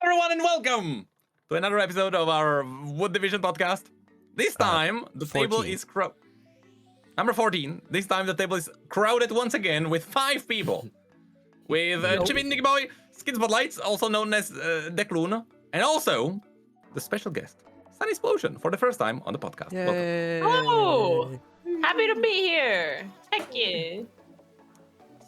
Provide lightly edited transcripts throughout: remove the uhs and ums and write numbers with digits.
everyone, and welcome to another episode of our Wood Division podcast. This time, the table is number 14. This time, the table is crowded once again with 5 people. With Chibiin, Nicky Boy, Skin Spotlights, also known as Declune, and also the special guest, Sunny Explosion, for the first time on the podcast. Yay. Welcome. Oh, happy to be here. Heck yeah.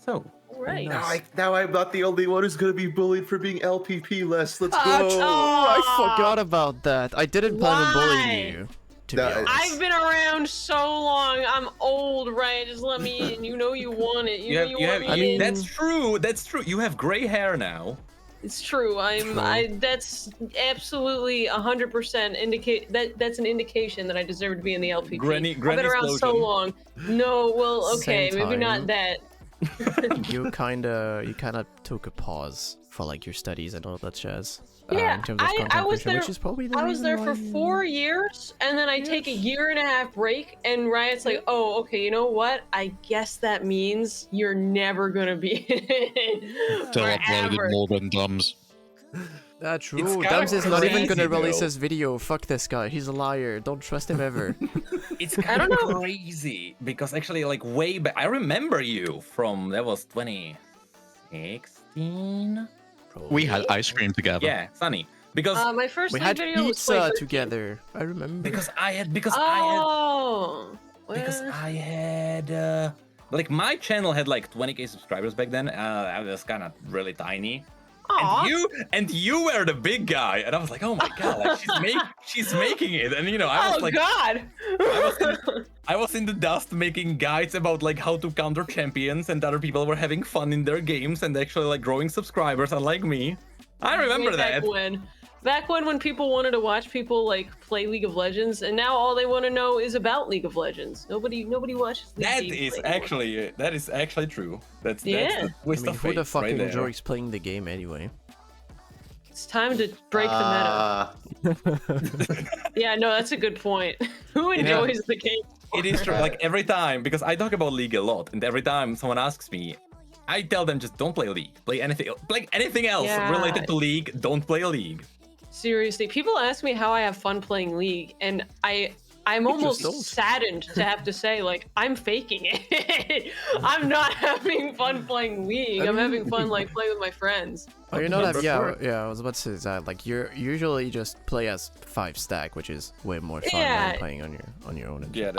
So, Right. Now I'm not the only one who's gonna be bullied for being LPP-less. Let's go. Oh, I forgot about that. I didn't plan on bullying you. To be honest. I've been around so long. I'm old, right? Just let me in. You know you want it. You want me in. That's true. That's true. You have gray hair now. It's true. That's absolutely 100% indicate that's an indication that I deserve to be in the LPP. Granny I've been around so long. No, well, okay, maybe not that. you kind of took a pause for like your studies and all that jazz. Yeah, in terms of I was creation, there. Which is probably the I was there for 4 years, and then I take a 1.5 year break, and Riot's like, "Oh, okay, you know what? I guess that means you're never gonna be Still uploaded more than Dums. That's true. Dums is not even gonna release this video. Fuck this guy. He's a liar. Don't trust him ever. It's kind of crazy because actually, like way back, I remember you from that was 2016. We had ice cream together. Yeah, Sunny. Because my first we had video was pizza together. I remember. because I had like my channel had like 20k subscribers back then. I was kind of really tiny. And you were the big guy, and I was like, oh my god, like, she's making it, and you know, I was I was in the dust making guides about like how to counter champions, and other people were having fun in their games and actually like growing subscribers, unlike me. I remember that. Back when people wanted to watch people like play League of Legends, and now all they want to know is about League of Legends. Nobody watches. That is actually true. That's the twist of who the fate fuck right there. enjoys playing the game anyway? It's time to break the meta. Yeah, no, that's a good point. Who enjoys the game? It is true. Like every time, because I talk about League a lot, and every time someone asks me, I tell them just don't play League. Play anything else related to League. Don't play League. Seriously, people ask me how I have fun playing League, and I'm almost saddened to have to say, like, I'm faking it. I'm not having fun playing League. I'm having fun like playing with my friends. Oh, you're not. Yeah. I was about to say that. Like, you're usually just play as 5 stack, which is way more fun than playing on your own. Yeah.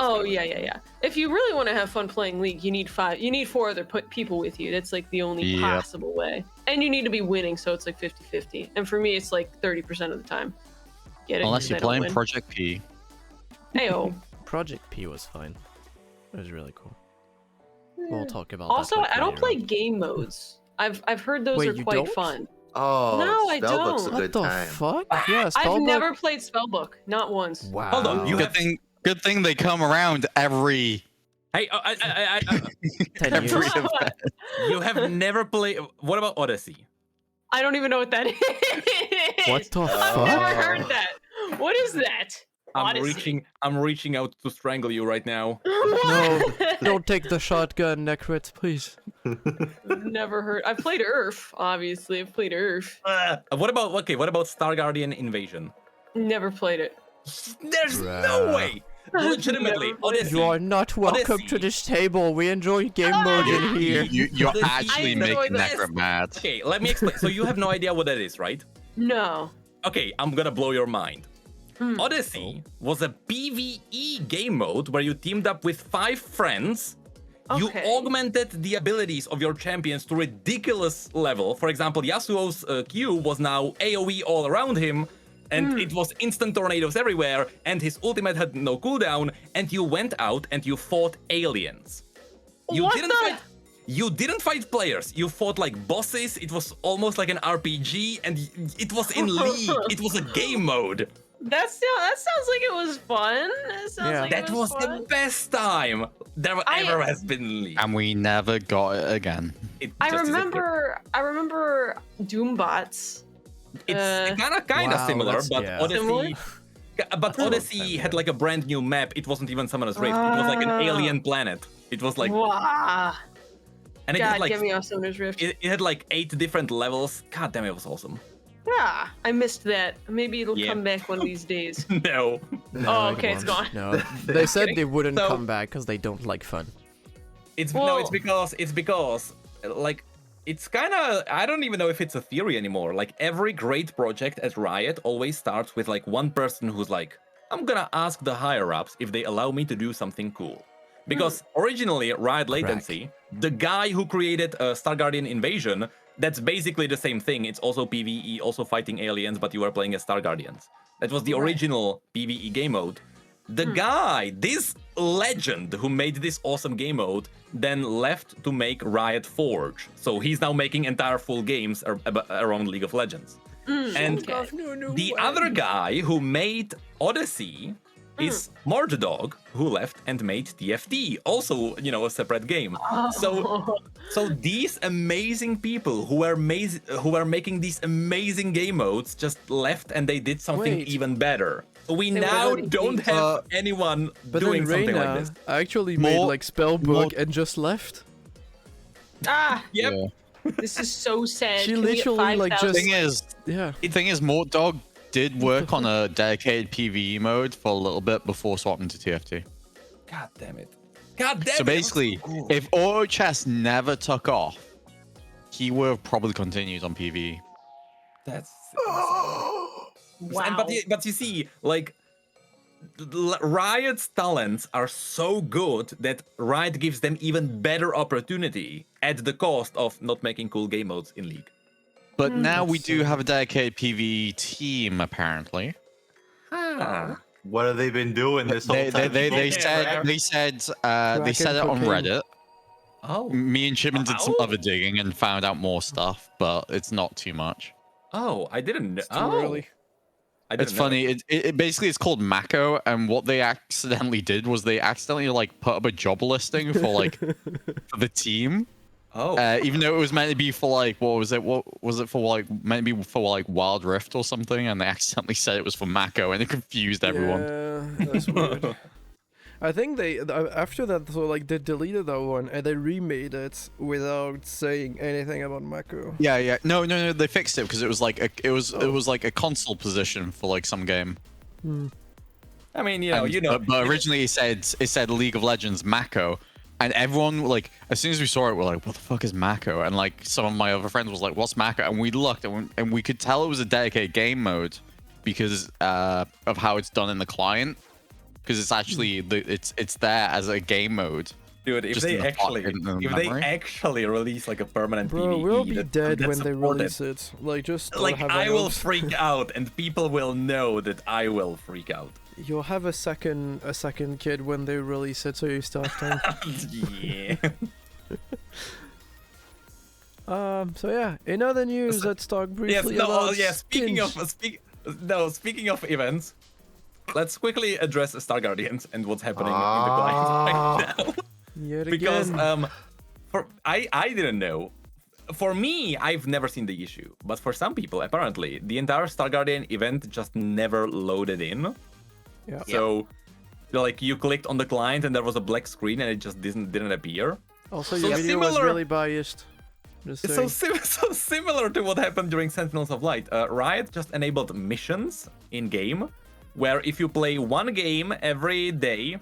Yeah. If you really want to have fun playing League, you need 4 other people with you. That's like the only possible way. And you need to be winning, so it's like 50-50. And for me, it's like 30% of the time. Unless you're playing Project P. Heyo. Project P was fine. It was really cool. We'll talk about also, that. I don't play game modes. I've heard those are quite fun. Oh, no, I Spellbook's don't. a good time. What the fuck? Yeah, I've never played Spellbook, not once. Wow. Hold on, Good thing they come around every. Hey, 10 years. You have never played. What about Odyssey? I don't even know what that is. What the I've fuck? never heard that. What is that? I'm reaching out to strangle you right now. No, don't take the shotgun, Necrit, please. Never heard. I've played Earth, obviously. I've played Earth. What about StarGuardian Invasion? Never played it. There's no way. Legitimately, Odyssey. You are not welcome to this table. We enjoy game mode in here. You're actually making Necro mad. Okay, let me explain. So you have no idea what that is, right? No. Okay, I'm gonna blow your mind. Odyssey was a PvE game mode where you teamed up with 5 friends. You augmented the abilities of your champions to ridiculous level. For example, Yasuo's Q was now AoE all around him, and it was instant tornadoes everywhere, and his ultimate had no cooldown, and you went out and you fought aliens. You didn't fight players. You fought like bosses. It was almost like an RPG, and it was in League. It was a game mode. That sounds like it was fun. That was the best time there ever has been in League. And we never got it again. I remember Doombots. It's kind of similar, but Odyssey. But Odyssey had like a brand new map. It wasn't even Summoner's Rift. It was like an alien planet. It was like. Wow. And it had like, get me off Summoner's Rift. It had like 8 different levels. God damn, it was awesome. Yeah, I missed that. Maybe it'll come back one of these days. No. Oh, okay, it's gone. No, they said they wouldn't So- come back because they don't like fun. It's because like it's kind of, I don't even know if it's a theory anymore. Like every great project at Riot always starts with like one person who's like, I'm gonna ask the higher ups if they allow me to do something cool. Because originally Riot Latency, the guy who created StarGuardian Invasion, that's basically the same thing. It's also PvE, also fighting aliens, but you are playing as StarGuardians. That was the original PvE game mode. The guy, this legend who made this awesome game mode, then left to make Riot Forge. So he's now making entire full games around League of Legends. And the other guy who made Odyssey is Mordog, who left and made TFT, also, you know, a separate game. So these amazing people who are making these amazing game modes just left and they did something even better. We now don't have anyone doing something like this. Actually made like Spellbook and just left. Ah, Yep. Yeah. this is so sad. She Can we get literally, like, 5,000? just- The Yeah. thing is, Mortdog did work on a dedicated PvE mode for a little bit before swapping to TFT. God damn it. God damn it. So basically, if Auto Chess never took off, he would have probably continued on PvE. That's Wow. but you see, like Riot's talents are so good that Riot gives them even better opportunity at the cost of not making cool game modes in League. But now we do have a dedicated PvE team, apparently. What have they been doing this whole time? They said it on Reddit. Oh. Me and Chibiin did some other digging and found out more stuff, but it's not too much. Oh, I didn't know. It's too early. I didn't It's know. funny. It basically it's called Mako, and what they accidentally did was they accidentally like put up a job listing for like for the team. Oh. Even though it was meant to be for like what was it for like meant to be for like Wild Rift or something, and they accidentally said it was for Mako, and it confused everyone. Yeah, that's weird. I think they after that, so like they deleted that one and they remade it without saying anything about Mako. Yeah. No, they fixed it because it was like it was like a console position for like some game. I mean, But originally it said League of Legends Mako, and everyone like as soon as we saw it, we're like, what the fuck is Mako? And like some of my other friends was like, what's Mako? And we looked and we could tell it was a dedicated game mode because of how it's done in the client. Because it's actually it's there as a game mode. Dude, if they actually release like a permanent Bro, PvE, we'll be that- dead that's when they supported. release it. Like just don't Like have I will else. freak out, and people will know that I will freak out. You'll have a second kid when they release it, so you still have time. Yeah. So yeah, in other news, let's talk briefly about skins. Speaking of events, let's quickly address StarGuardians and what's happening in the client right now. Yet Because again. I didn't know. For me, I've never seen the issue, but for some people, apparently, the entire StarGuardian event just never loaded in. Yeah. So, like, you clicked on the client and there was a black screen and it just didn't appear. Also, so your video was similar- really biased. Just So, saying. so similar to what happened during Sentinels of Light, Riot just enabled missions in-game, where if you play one game every day,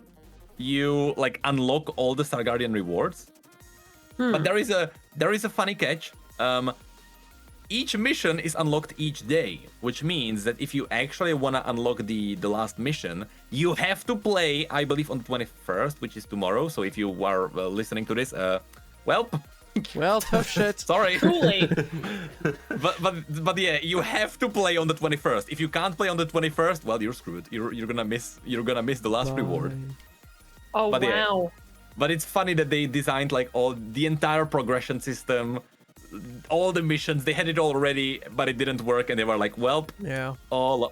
you like unlock all the StarGuardian rewards. But there is a funny catch. Each mission is unlocked each day, which means that if you actually want to unlock the last mission, you have to play, I believe, on the 21st, which is tomorrow. So if you are listening to this, well, Tough shit. sorry. Too late. But yeah, you have to play on the 21st. If you can't play on the 21st, well, you're screwed. You're gonna miss the last reward. Oh, But yeah. wow. But it's funny that they designed like the entire progression system, all the missions. They had it already, but it didn't work, and they were like, "Well, Yeah. all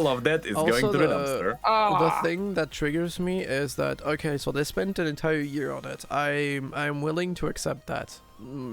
of that is going to the dumpster." The thing that triggers me is that okay, so they spent an entire year on it. I'm willing to accept that.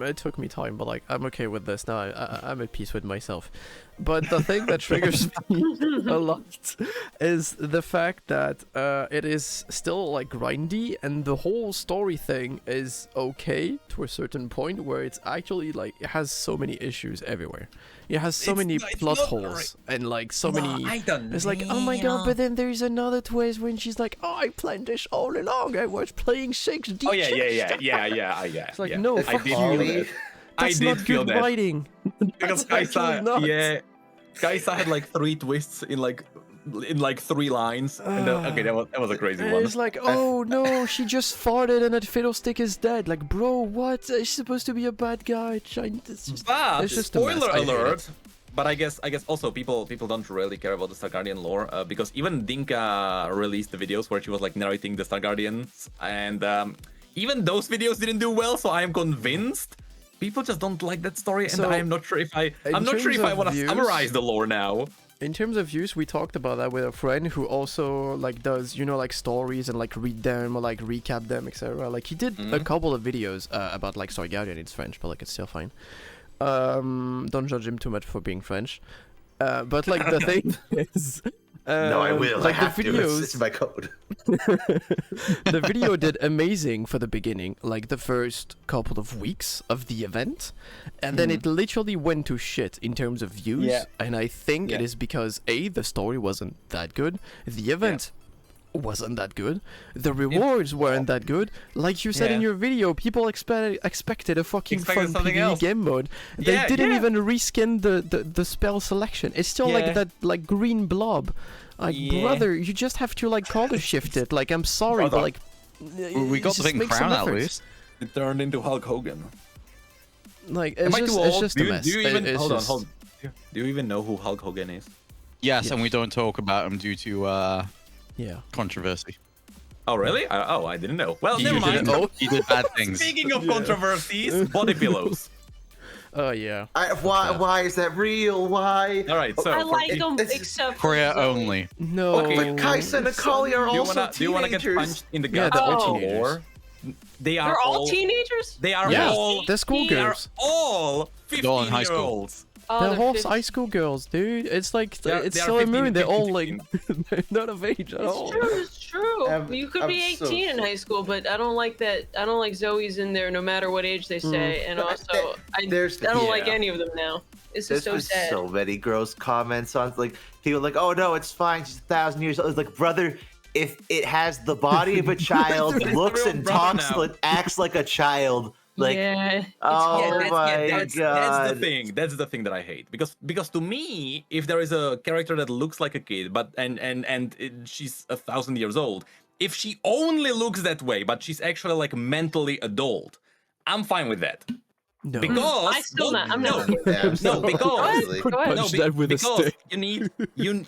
it took me time, but like I'm okay with this now. I'm at peace with myself. But the thing that triggers me a lot is the fact that it is still like grindy, and the whole story thing is okay to a certain point where it's actually like it has so many issues everywhere. It has so many plot holes and like so many. It's like, oh my god! But then there's another twist when she's like, "Oh, I planned this all along. I was playing 6D." Oh yeah. It's like, no, fuck you. I did feel that. Writing. Because Kaisa had like 3 twists in like 3 lines. And okay, that was a crazy one. It's like, oh no, she just farted and that fiddlestick is dead. Like, bro, what? She's supposed to be a bad guy. It's just Spoiler alert. But I guess also people don't really care about the StarGuardian lore because even Dinka released the videos where she was like narrating the StarGuardians, and even those videos didn't do well. So I am convinced people just don't like that story, and I'm not sure if I want to summarize the lore now. In terms of views, we talked about that with a friend who also like does, you know, like stories and like read them or like recap them, etc. Like he did a couple of videos about like StarGuardian. It's French, but like it's still fine. Don't judge him too much for being French. But like the thing is, no, I will. Like I have the videos, to. It's my code. The video did amazing for the beginning, like the first couple of weeks of the event, and then it literally went to shit in terms of views. Yeah. And I think it is because the story wasn't that good, the event wasn't that good, the rewards weren't that good. Like you said in your video, people expected a fucking fun PvE game mode. They didn't even reskin the spell selection. It's still like that like green blob. Like brother, you just have to like color shift it. Like I'm sorry, but like we got the thing crown at least. It turned into Hulk Hogan. Like it's just a mess. Do you even hold on? Do you even know who Hulk Hogan is? Yes, and we don't talk about him due to controversy. Oh really? I didn't know. Well, never mind. He did bad things. Speaking of controversies, Bodypillows. Oh yeah. Why is that real? Why? All right, so I like them except for Korea Zoe. only. No. Okay, but Kaisa and Akali are also do you wanna get teenagers. punched in the Yeah, gut? they're all or teenagers. They're all teenagers? They are Yeah, all. they're schoolgirls. They are all 15-year-olds. Oh, They're all 15. high school girls, dude. It's like They are it's 15, Sailor Moon. They're all 15. like they're not of age at all. It's true. You could be I'm 18 in high school, but I don't like that. I don't like Zoe's in there no matter what age they say. And also, I don't like any of them now. This is so There's been sad. so many gross comments on like people like, oh no, it's fine. She's 1,000 years old. It's like, brother, if it has the body of a child, looks and talks, acts like a child. Like, oh my god, that's the thing. That's the thing that I hate because to me, if there is a character that looks like a kid, but she's 1,000 years old, if she only looks that way, but she's actually like mentally adult, I'm fine with that. No. Because I still not. I'm not. no, because Punch that with a because stick.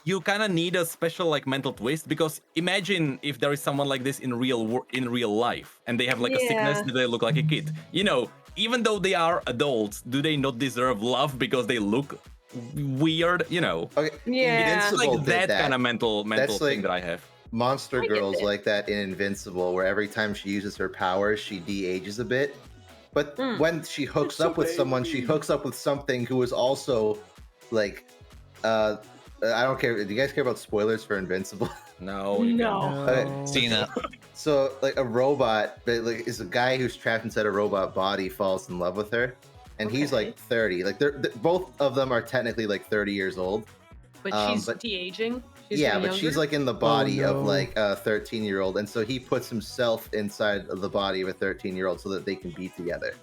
you kind of need a special like mental twist, because imagine if there is someone like this in real life and they have like a sickness that they look like a kid. You know, even though they are adults, do they not deserve love because they look weird? You know, okay. Yeah. it's Invincible like did that kind of mental That's thing like that I have. Monster I get Girls it. like that in Invincible, where every time she uses her powers, she de-ages a bit. But when she hooks up with someone, she hooks up with something who is also like, I don't care. Do you guys care about spoilers for Invincible? No. Okay. Seen it. So like a robot, but like is a guy who's trapped inside a robot body falls in love with her, and he's like 30. Like they're both of them are technically like 30 years old. But she's de-aging. She's Yeah, getting but she's younger? like in the body of no. like a 13-year-old, and so he puts himself inside of the body of a 13-year-old so that they can be together.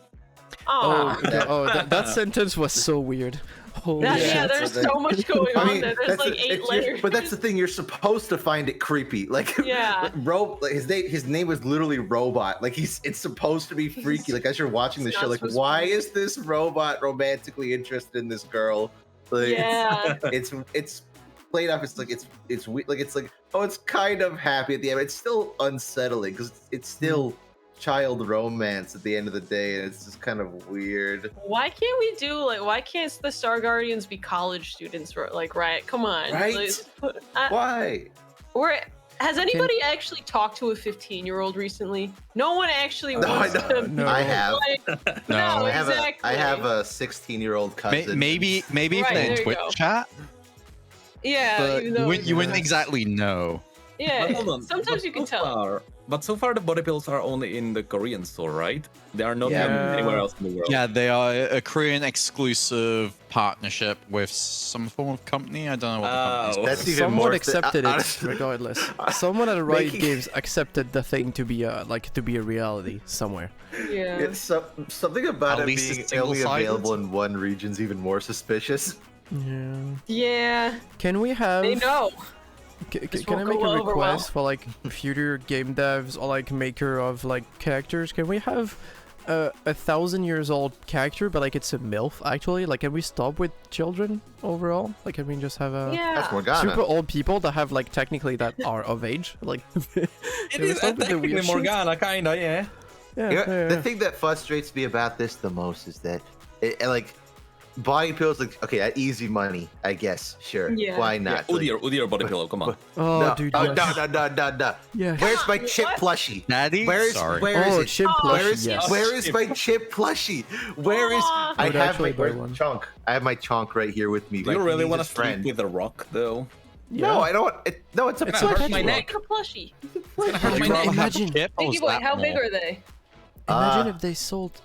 Aw. That sentence was so weird. Holy Yeah, shit. there's so much going on there. There's like 8 layers. But that's the thing. You're supposed to find it creepy. Like, Yeah. like his name was literally Robot. Like it's supposed to be freaky. Like as you're watching the It's show, not like supposed to why be. is this robot romantically interested in this girl? Like, Yeah. it's played off. It's weird. Like it's like, oh, it's kind of happy at the end. It's still unsettling because it's still child romance at the end of the day, and it's just kind of weird. Why can't we do why can't the Star Guardians be college students like Riot? Come on. Right? Why? Has anybody actually talked to a 15-year-old recently? No one actually wants to. No. I have. No, I exactly. have a 16-year-old cousin. Maybe Right, if they're there in you Twitch go. chat, Yeah, but even though you wouldn't exactly know. Yeah, But hold on. sometimes But you can so tell. far- But so far, the Bodypillows are only in the Korean store, right? They are not Yeah. anywhere else in the world. Yeah, they are a Korean exclusive partnership with some form of company. I don't know what the company is. Oh. That's even Someone more. accepted it Honestly, regardless. Someone at Riot Making- Games accepted the thing to be a reality somewhere. Yeah. It's something about At it least being it's only single-sided. available in one region's even more suspicious. Yeah. Yeah, Can we have? they know. This Can I won't make go a over well. request for like future game devs or like maker of like characters? Can we have a 1,000-year-old character, but like it's a MILF actually? Like, can we stop with children overall? Like, can we just have a That's Yeah. Morgana. super old people that have like technically that are of age? Like, It can we is stop with the technically weird shit? Morgana, kinda, yeah. Yeah, You know, yeah, the yeah. thing that frustrates me about this the most is that, like, Bodypillows, like, okay, easy money, I guess, sure. Yeah. Why Yeah, not? Like, Udyr Bodypillow, come on. Oh, no, dude. oh, yes. no. Yeah. Where's my chip What? plushie? Daddy? Where Sorry. is Oh, it? chip Oh, plushie. Where is, Yes. where is my chip plushie? Where is Aw. I I would have actually my buy where's one. chunk? I have my chunk right here with me. Do you really want to to sleep with a rock, though? No, I don't. No, it's a It's gonna like hurt my Rock. neck. A plushie. It's gonna hurt my I'd rather neck. have Imagine- Chip or Thinky boy, how Zapmore. big are they? Imagine Uh, if they sold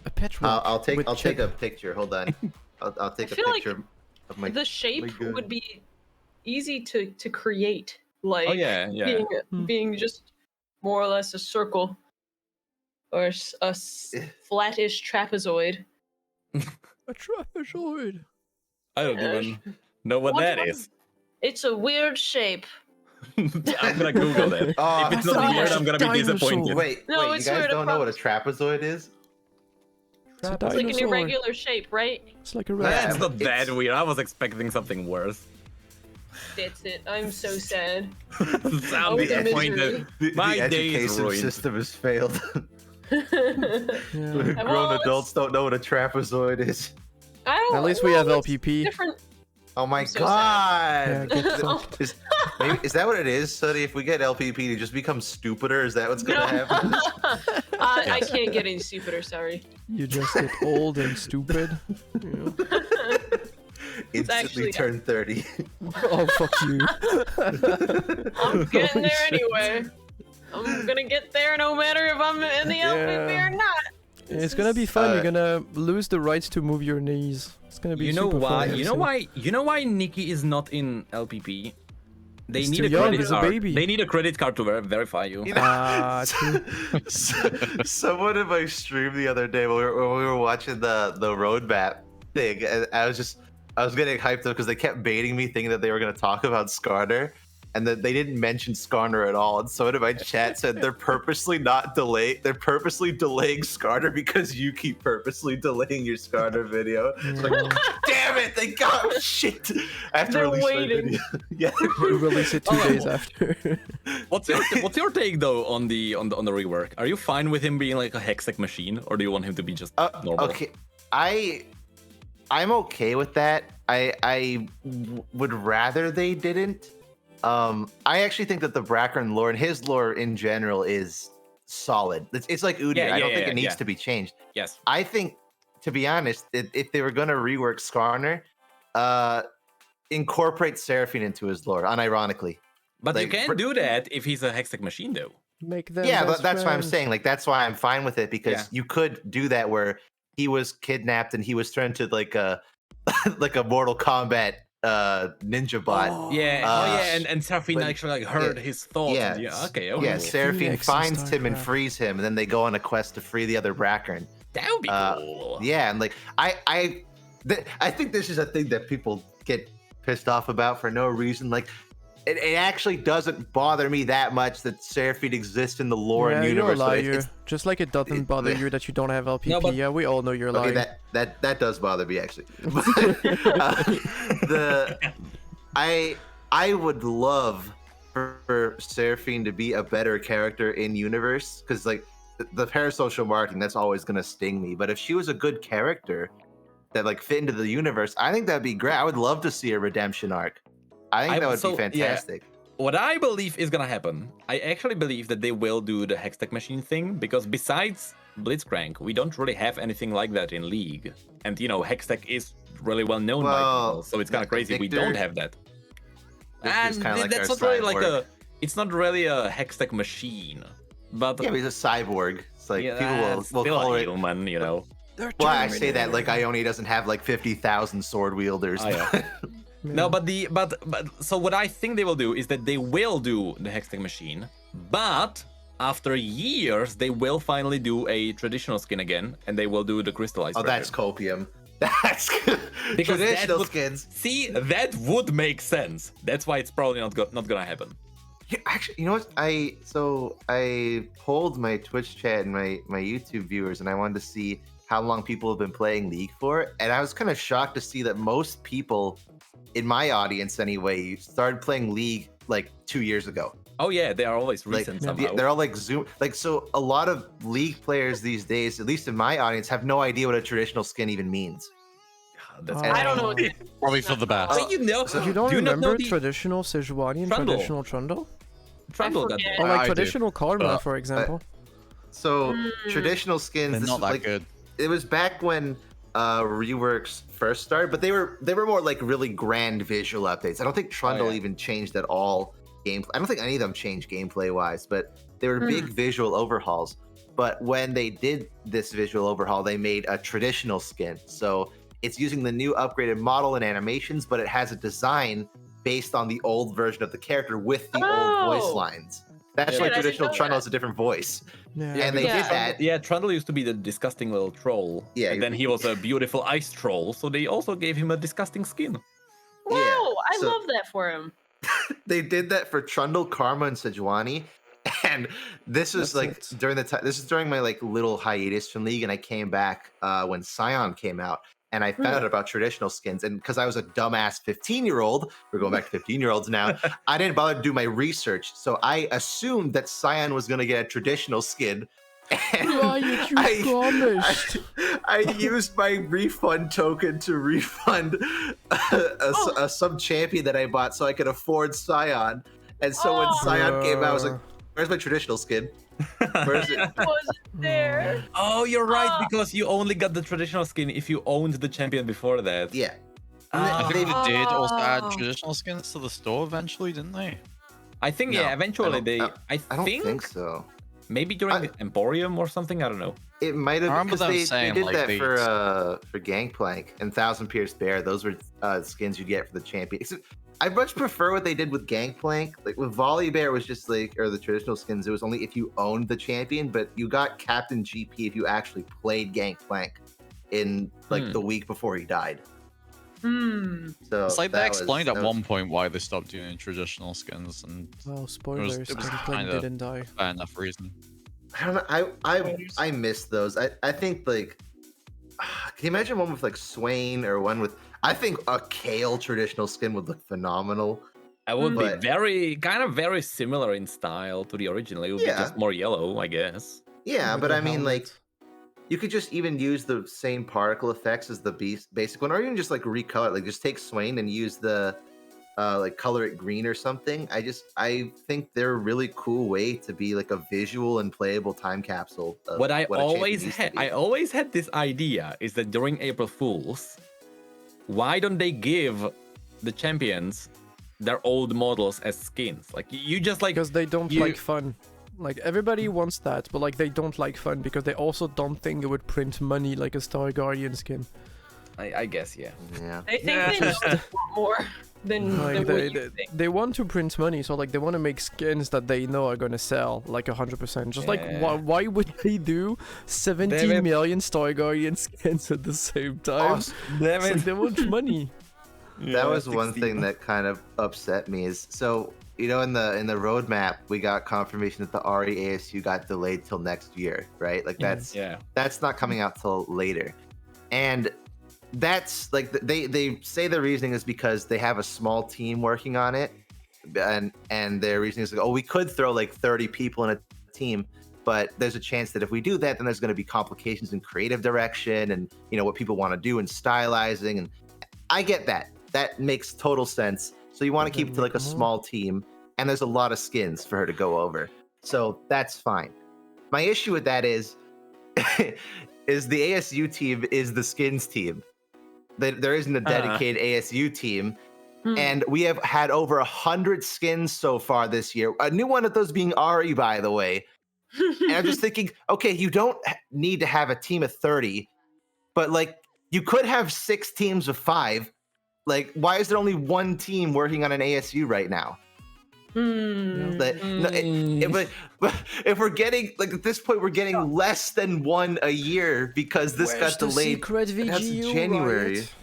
a pet rock I'll take with take chip. a picture. Hold on. I'll take a feel like picture of my. The shape God. would be easy to create. Like Oh, yeah, yeah. being just more or less a circle or flattish trapezoid. A trapezoid. I don't even know what that is. It's a weird shape. I'm gonna Google that. Oh, If it's not sorry. weird, I'm gonna be Dinosaur. disappointed. Wait, No, wait, it's you guys weird, I don't know what a promise. trapezoid is? It's a It's like an dinosaur. irregular shape, right? It's like a Yeah, That's rat. not that it's- weird. I was expecting something worse. That's it. I'm so sad. I'm the disappointed. My the day is education ruined. system has failed. Yeah. Well, Grown it's- adults don't know what a trapezoid is. I don't. At least we no, have it's LPP. Different. Oh my I'm so god! Yeah, get fucked. Is that what it is, Sonny? If we get LPP, to just become stupider? Is that what's gonna happen? I can't get any stupider. Sorry. You just get old and stupid. Yeah. Instantly actually- turn 30. Oh, fuck you. I'm getting there anyway. I'm gonna get there no matter if I'm in the LPP Yeah. or not. It's gonna be fun. Uh, You're gonna lose the rights to move your knees. It's gonna be You know super why? fun. You know why? You know why Nicky is not in LPP? They He's need too a young, credit he's a card. baby. They need a credit card to verify you. You know, Ah, true. someone in my stream the other day when we were watching the roadmap thing, and I was getting hyped up because they kept baiting me, thinking that they were going to talk about Skarner, and that they didn't mention Skarner at all. And someone in my chat said they're purposely delaying Skarner because you keep purposely delaying your Skarner video. It's like, damn it, they got shit. I have to They're release waiting. my video. Yeah, We release it 2 Oh. days after. What's your take though on the rework? Are you fine with him being like a hextech machine, or do you want him to be just normal? Okay, I'm okay with that. I would rather they didn't. I actually think that the Brackern lore and his lore in general is solid. It's like Udyr. Yeah, I don't yeah, think yeah, it needs yeah. to be changed. Yes. I think, to be honest, if they were gonna rework Skarner, incorporate Seraphine into his lore, unironically. But you Like, can't do that if he's a hextech machine though. Make them Yeah, best that's why I'm friends. saying. Like, that's why I'm fine with it, because Yeah. you could do that where he was kidnapped and he was turned to like a like a Mortal Kombat ninja bot. Yeah, and Seraphine but- actually like heard his thoughts. yeah, Yeah, okay, Yeah, okay. Seraphine Phoenix and finds him and StarCraft. frees him, and then they go on a quest to free the other Brackern. That would be cool. Yeah, and like I think this is a thing that people get pissed off about for no reason. Like, it actually doesn't bother me that much that Seraphine exists in the lore Yeah, and you're a universe. but liar. it's- Just like it doesn't bother you that you don't have LPP. No, but- Yeah, we all know you're okay, lying. that does bother me actually. I would love for Seraphine to be a better character in universe, because like the parasocial marketing, that's always gonna sting me. But if she was a good character that like fit into the universe, I think that'd be great. I would love to see a redemption arc. I think that would be fantastic. what I believe is gonna happen, I actually believe that they will do the Hextech machine thing, because besides Blitzcrank, we don't really have anything like that in League. And you know, Hextech is really well known by people, so it's kind of crazy we don't have that. And that's not really like a, it's not really a Hextech machine, but yeah, he's a cyborg. It's like people will still call a it human, you know. Well, I say that like Ione doesn't have like 50,000 sword wielders. Oh, yeah. No, but so what I think they will do is that they will do the Hextech machine, but after years they will finally do a traditional skin again, and they will do the crystallized. Oh, that's copium. That's because traditional skins. See, that would make sense. That's why it's probably not gonna happen. Yeah, actually, you know what? I polled my Twitch chat and my YouTube viewers, and I wanted to see how long people have been playing League for, and I was kind of shocked to see that most people in my audience anyway started playing League like 2 years ago. Oh yeah, they are always recent somehow. They're all like Zoom, like, so a lot of League players these days, at least in my audience, have no idea what a traditional skin even means. I don't know what it is. Probably for the best. But you know, So you don't remember the traditional Sejuani and Trundle. traditional Trundle? Trundle got Or like I do. traditional Karma, for example? So traditional skins, They're this not is that like, good. it was back when reworks first started, but they were more like really grand visual updates. I don't think Trundle even changed at all gameplay. I don't think any of them changed gameplay wise, but they were big visual overhauls. But when they did this visual overhaul, they made a traditional skin. So it's using the new upgraded model and animations, but it has a design based on the old version of the character with the old voice lines. That's why traditional Trundle has a different voice. Yeah. And they did that. Yeah, Trundle used to be the disgusting little troll. Yeah, and then he was a beautiful ice troll, so they also gave him a disgusting skin. Wow, I so- love that for him. They did that for Trundle, Karma, and Sejuani. And this was during the time. This is during my like little hiatus from League, and I came back when Scion came out, and I found out about traditional skins. And because I was a dumbass 15-year-old, we're going back to 15-year-olds now. I didn't bother to do my research, so I assumed that Scion was going to get a traditional skin. And Riot, you promised. I used my refund token to refund a sub champion that I bought so I could afford Scion. And so when Scion came out, I was like, "Where's my traditional skin? Where is it?" Wasn't there? Oh, you're right, because you only got the traditional skin if you owned the champion before that. Yeah. I think they did also add traditional skins to the store eventually, didn't they? I think, No, eventually I don't think so. Maybe during the Emporium or something, I don't know. It might I have, remember because them they saying, did like, that they- for Gangplank and Thousand Pierce Bear. Those were skins you get for the champion. I much prefer what they did with Gangplank. Like with Volley Bear was just like, or the traditional skins, it was only if you owned the champion, but you got Captain GP if you actually played Gangplank in like the week before he died. So It's like they that explained was- at one point why they stopped doing traditional skins, and Well, spoilers, it was Gangplank kinda- didn't die. fair enough reason. I don't know. I miss those. I think like, can you imagine one with like Swain or one with? I think a Kale traditional skin would look phenomenal. I would be But- very similar in style to the original. It would be just more yellow, I guess. Yeah, With but the I mean, like, helmet. you could just even use the same particle effects as the basic one, or even just like recolor it. Like, just take Swain and use the like color it green or something. I think they're a really cool way to be like a visual and playable time capsule. Of What I a champion always used to had, be. I always had this idea is that during April Fools, why don't they give the champions their old models as skins? Like you just like Because they don't you- like fun. Like everybody wants that, but like they don't like fun because they also don't think it would print money like a StarGuardian skin. I guess yeah. Yeah. They think they know more than Like what they, you they, think. they want to print money, so like they want to make skins that they know are gonna sell like 100%. Just like Yeah. why would they do 17 Damn it. million StarGuardian skins at the same time? Damn It's like they want money. That was one thing that kind of upset me is, so you know, in the roadmap we got confirmation that the RE ASU got delayed till next year, right? Like that's not coming out till later. And that's like they say the reasoning is because they have a small team working on it, and their reasoning is like, oh, we could throw like 30 people in a team, but there's a chance that if we do that, then there's going to be complications in creative direction and, you know, what people want to do and stylizing. And I get that. That makes total sense. So you want to keep it to like a small team. and there's a lot of skins for her to go over. So that's fine. My issue with that is is the ASU team is the skins team. There isn't a dedicated ASU team. And we have had over 100 skins so far this year. A new one of those being Ari, by the way. And I'm just thinking, okay, you don't need to have a team of 30, but like you could have 6 teams of 5. Like, why is there only one team working on an ASU right now? But if we're getting, like, at this point, we're getting less than one a year because this got delayed. Secret VGU, that's January. Riot?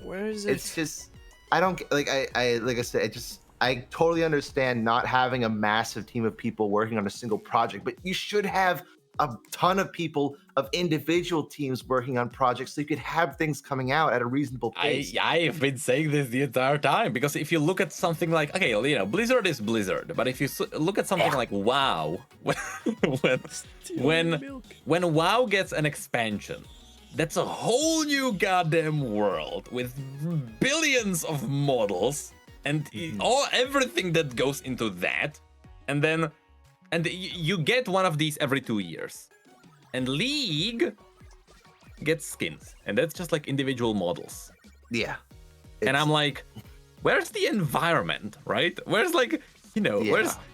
Where is it? It's just, I don't like. Like I said, I totally understand not having a massive team of people working on a single project, but you should have a ton of people of individual teams working on projects so you could have things coming out at a reasonable pace. I've been saying this the entire time, because if you look at something like, okay, you know, Blizzard is Blizzard, but if you look at something like WoW, when WoW gets an expansion, that's a whole new goddamn world with billions of models and everything that goes into that, and you get one of these every 2 years. And League gets skins, and that's just like individual models. Yeah. And I'm like, where's the environment, right? Where's, like, you know,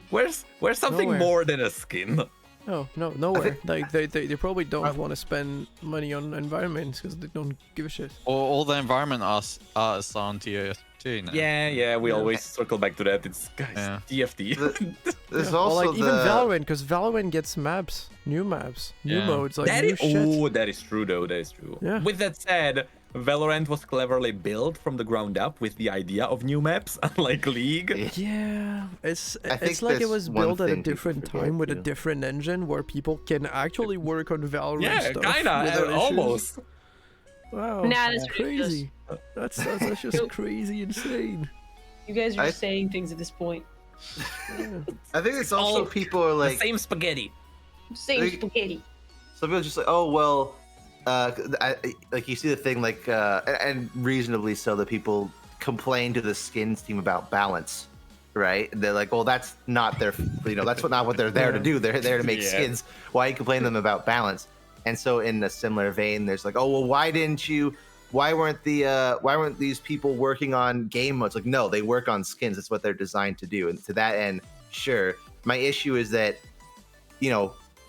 where's something Nowhere. more than a skin? No, nowhere. Like they probably don't want to spend money on environments because they don't give a shit. All the environment artists are on tier 2 now. Yeah, we always circle back to that. It's, guys, TFT. There's Or also like even Valorant, because Valorant gets maps, new modes, like That new is, shit. that is true, though. That is true. Yeah. With that said, Valorant was cleverly built from the ground up with the idea of new maps, unlike League. Yeah, it's think like it there's was one built at a thing people different forget, time with a too. different engine where people can actually work on Valorant Yeah, stuff. kinda, without issues. almost. Wow, Nah, that's ridiculous. crazy. That's just crazy insane. You guys are just saying things at this point. I think it's also people are like, The same spaghetti. Same Like- spaghetti. some people are just like, oh well, like you see the thing like, and reasonably so, that people complain to the skins team about balance, right? They're like, well, that's not their, that's not what they're there to do. They're there to make skins. Why you complain to them about balance? And so in a similar vein, there's like, oh well, why weren't these people working on game modes? Like, no, they work on skins. That's what they're designed to do. And to that end, sure. My issue is that,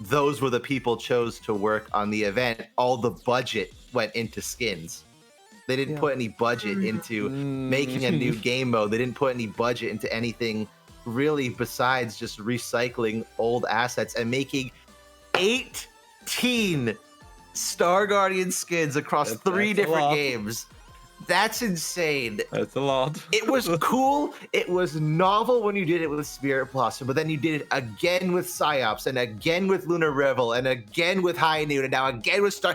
those were the people chose to work on the event. All the budget went into skins. They didn't put any budget into making a new game mode. They didn't put any budget into anything really besides just recycling old assets and making 18 StarGuardian skins across 3 different games. That's insane. That's a lot. It was cool. It was novel when you did it with Spirit Blossom, but then you did it again with Psyops, and again with Lunar Revel, and again with High Noon, and now again with Star.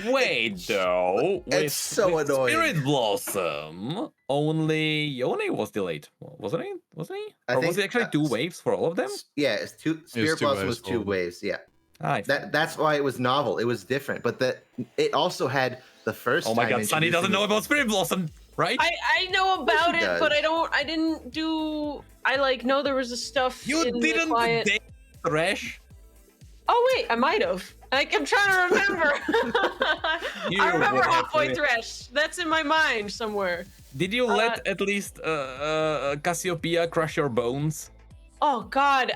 Wait, though. It's so annoying. Spirit Blossom only Yone was delayed, wasn't he? Wasn't he? I Or think was it actually 2 waves for all of them? Yeah, it's two. Spirit 2 Blossom waves was 2 for- waves. Yeah, Ah, that's why it was novel. It was different, but it also had the first. oh my time god, Sunny doesn't know about Spirit Blossom, right? I know about he it, does. but I didn't do. I know there was a stuff. You in the didn't client. date Thresh? Oh wait, I might have. I'm trying to remember. You I remember would have halfway to- thresh. That's in my mind somewhere. Did you let at least Cassiopeia crush your bones? Oh God,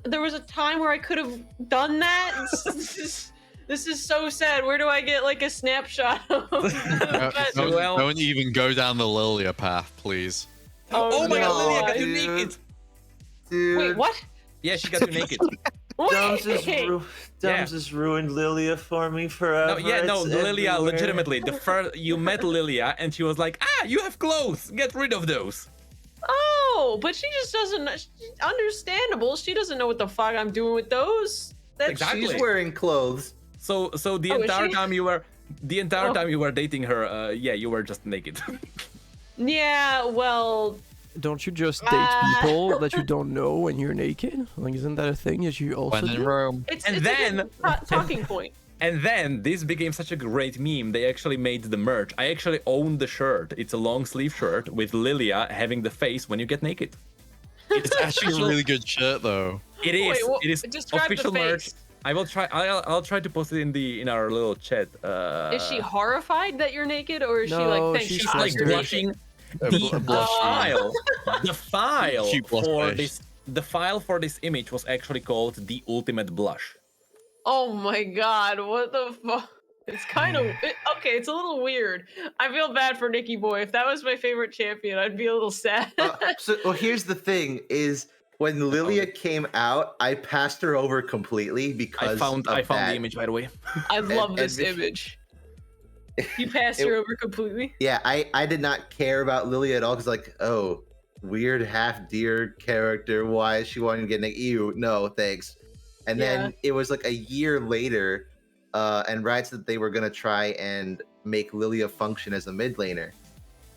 there was a time where I could have done that. This is so sad. Where do I get like a snapshot of that? Don't even go down the Lillia path, please. Oh my god, Lillia got you dude. naked! Dude, Wait, what? Yeah, she got you naked. Dums Wait. has ruined Lillia for me forever. No, It's Lillia, everywhere. legitimately, you met Lillia and she was like, you have clothes, get rid of those. Oh, but she just doesn't. Understandable. She doesn't know what the fuck I'm doing with those. That's Exactly. she's wearing clothes. So the Oh, is entire she? time you were, Oh. time you were dating her, you were just naked. Yeah. Well. Don't you just date people that you don't know when you're naked? Like, isn't that a thing that you also When in do? Rome. It's And a then- good talking point. And then this became such a great meme. They actually made the merch. I actually own the shirt. It's a long sleeve shirt with Lillia having the face when you get naked. It's actually a really good shirt though. It is. Wait, well, it is describe the official merch. face. I will try. I'll try to post it in our little chat. Is she horrified that you're naked, or is she No, like, thank she's God like you're blushing? naked? The file Cute blush for face. this. The file for this image was actually called the Ultimate Blush. Oh my God, what the fuck? It's kind of okay. It's a little weird. I feel bad for Nicky Boy. If that was my favorite champion, I'd be a little sad. Well, here's the thing: is when Lillia came out, I passed her over completely because I found the image, by the way. I love and this be- image. You passed her over completely. Yeah, I did not care about Lillia at all because like, oh, weird half deer character. Why is she wanting to get naked? Ew, no, thanks. And then it was like a year later, and Riot said that they were gonna try and make Lillia function as a mid laner.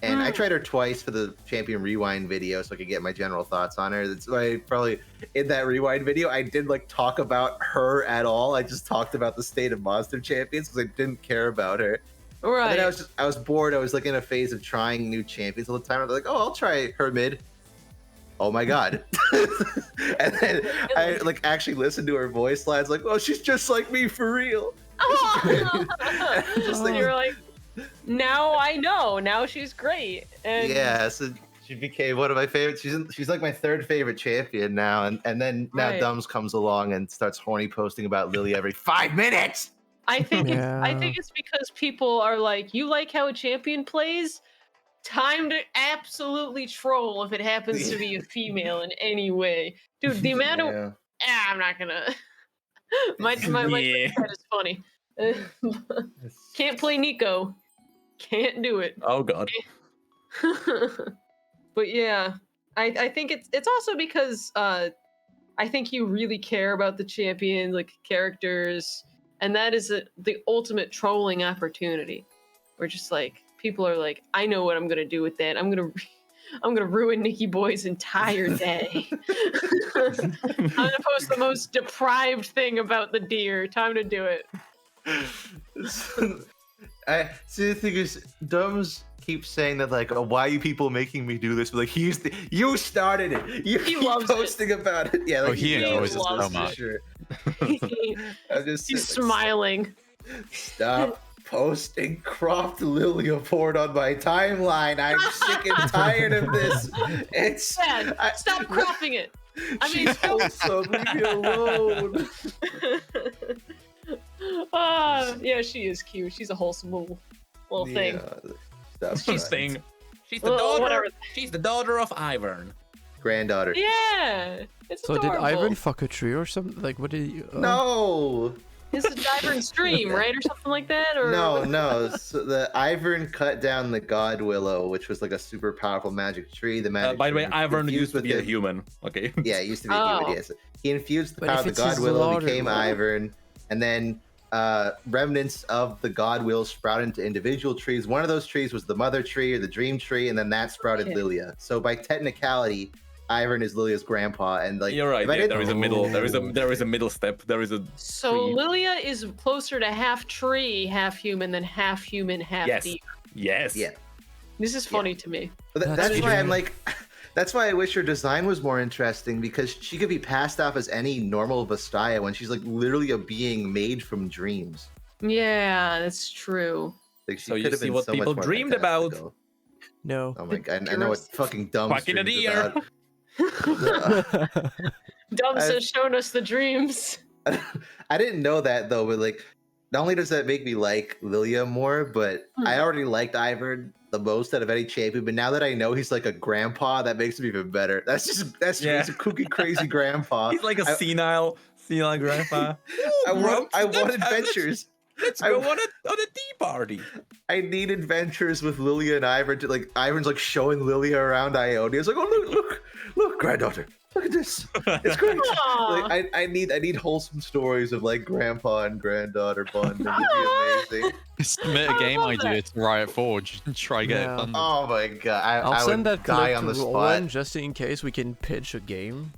And I tried her twice for the Champion Rewind video so I could get my general thoughts on her. That's why probably in that Rewind video, I didn't like talk about her at all. I just talked about the state of Monster Champions because I didn't care about her. Right. And then I was bored. I was like in a phase of trying new champions all the time. I was like, oh, I'll try her mid. Oh my God. And then I like actually listened to her voice lines like, oh, she's just like me for real. Just you're like, now I know. Now she's great. And Yeah, so she became one of my favorites. She's like my third favorite champion now, and then now Right. Dumbs comes along and starts horny posting about Lily every 5 minutes. I think Yeah. it's because people are like, you like how a champion plays? Time to absolutely troll if it happens to be a female in any way. Dude, the amount of Yeah. I'm not gonna my Yeah. chat is funny. Can't play Nico. Can't do it. Oh God. But yeah, I think it's also because I think you really care about the champion, like characters, and that is the ultimate trolling opportunity. We're just like, people are like, I know what I'm gonna do with that. I'm gonna ruin Nicky Boy's entire day. I'm gonna post the most deprived thing about the deer. Time to do it. I see. The thing is, Dumbs keeps saying that like, oh, why are you people making me do this? But like, you started it. You He keep loves it. posting about it. Yeah, like, he enjoys it so for much. Sure. I'm just He's saying, like, smiling. Stop posting cropped Lillia porn on my timeline. I'm sick and tired of this. It's Dad, stop cropping it. I mean, she's wholesome. Leave me alone. Yeah, she is cute. She's a wholesome little thing. Stop She's trying. saying she's the Well, daughter. whatever. She's the daughter of Ivern. Granddaughter. Yeah, it's So adorable. did Ivan fuck a tree or something? Like, what did you? No. It's a diver and stream, right, or something like that, or No. So the Ivern cut down the God Willow, which was like a super powerful magic tree. The magic. By the way, tree Ivern infused used to with be a it. human. Okay. Yeah, it used to be a Oh. human. Yes, he infused the But power if of the it's God his Willow, daughter, became why? Ivern, and then remnants of the God Will sprouted into individual trees. One of those trees was the Mother Tree or the Dream Tree, and then that sprouted Okay. Lillia. So by technicality, Ivern is Lillia's grandpa, and like You're right. if I Yeah, didn't- there is a middle. There is a middle step. There is a. so tree. Lillia is closer to half tree, half human than half human, half Yes. deep. Yes. Yeah. This is funny to me. But That's that's why true. I'm like, that's why I wish her design was more interesting because she could be passed off as any normal Vastaya when she's like literally a being made from dreams. Yeah, that's true. Like she So you could have see been what so much people more dreamed about. fantastical. No. Oh my god, I know what fucking dumb Fucking a dreams deer. about. Dubs I- has shown us the dreams. I didn't know that though, but like, not only does that make me like Lillia more, but I already liked Ivern the most out of any champion. But now that I know he's like a grandpa, that makes him even better. That's Yeah. he's a kooky, crazy grandpa. He's like a I- senile grandpa. I want Let's- adventures. Let's I- go on a tea party. I need adventures with Lillia and Ivern to like. Ivern's like showing Lillia around Ionia. It's like, oh look, granddaughter, look at this. It's great. Aw. Like, I need wholesome stories of like grandpa and granddaughter bonding. It'd be amazing. Submit a I game love idea to Riot Forge and try get Yeah. it done. Oh my god, I'll I send would that die clip on the to spot. Owen just in case we can pitch a game.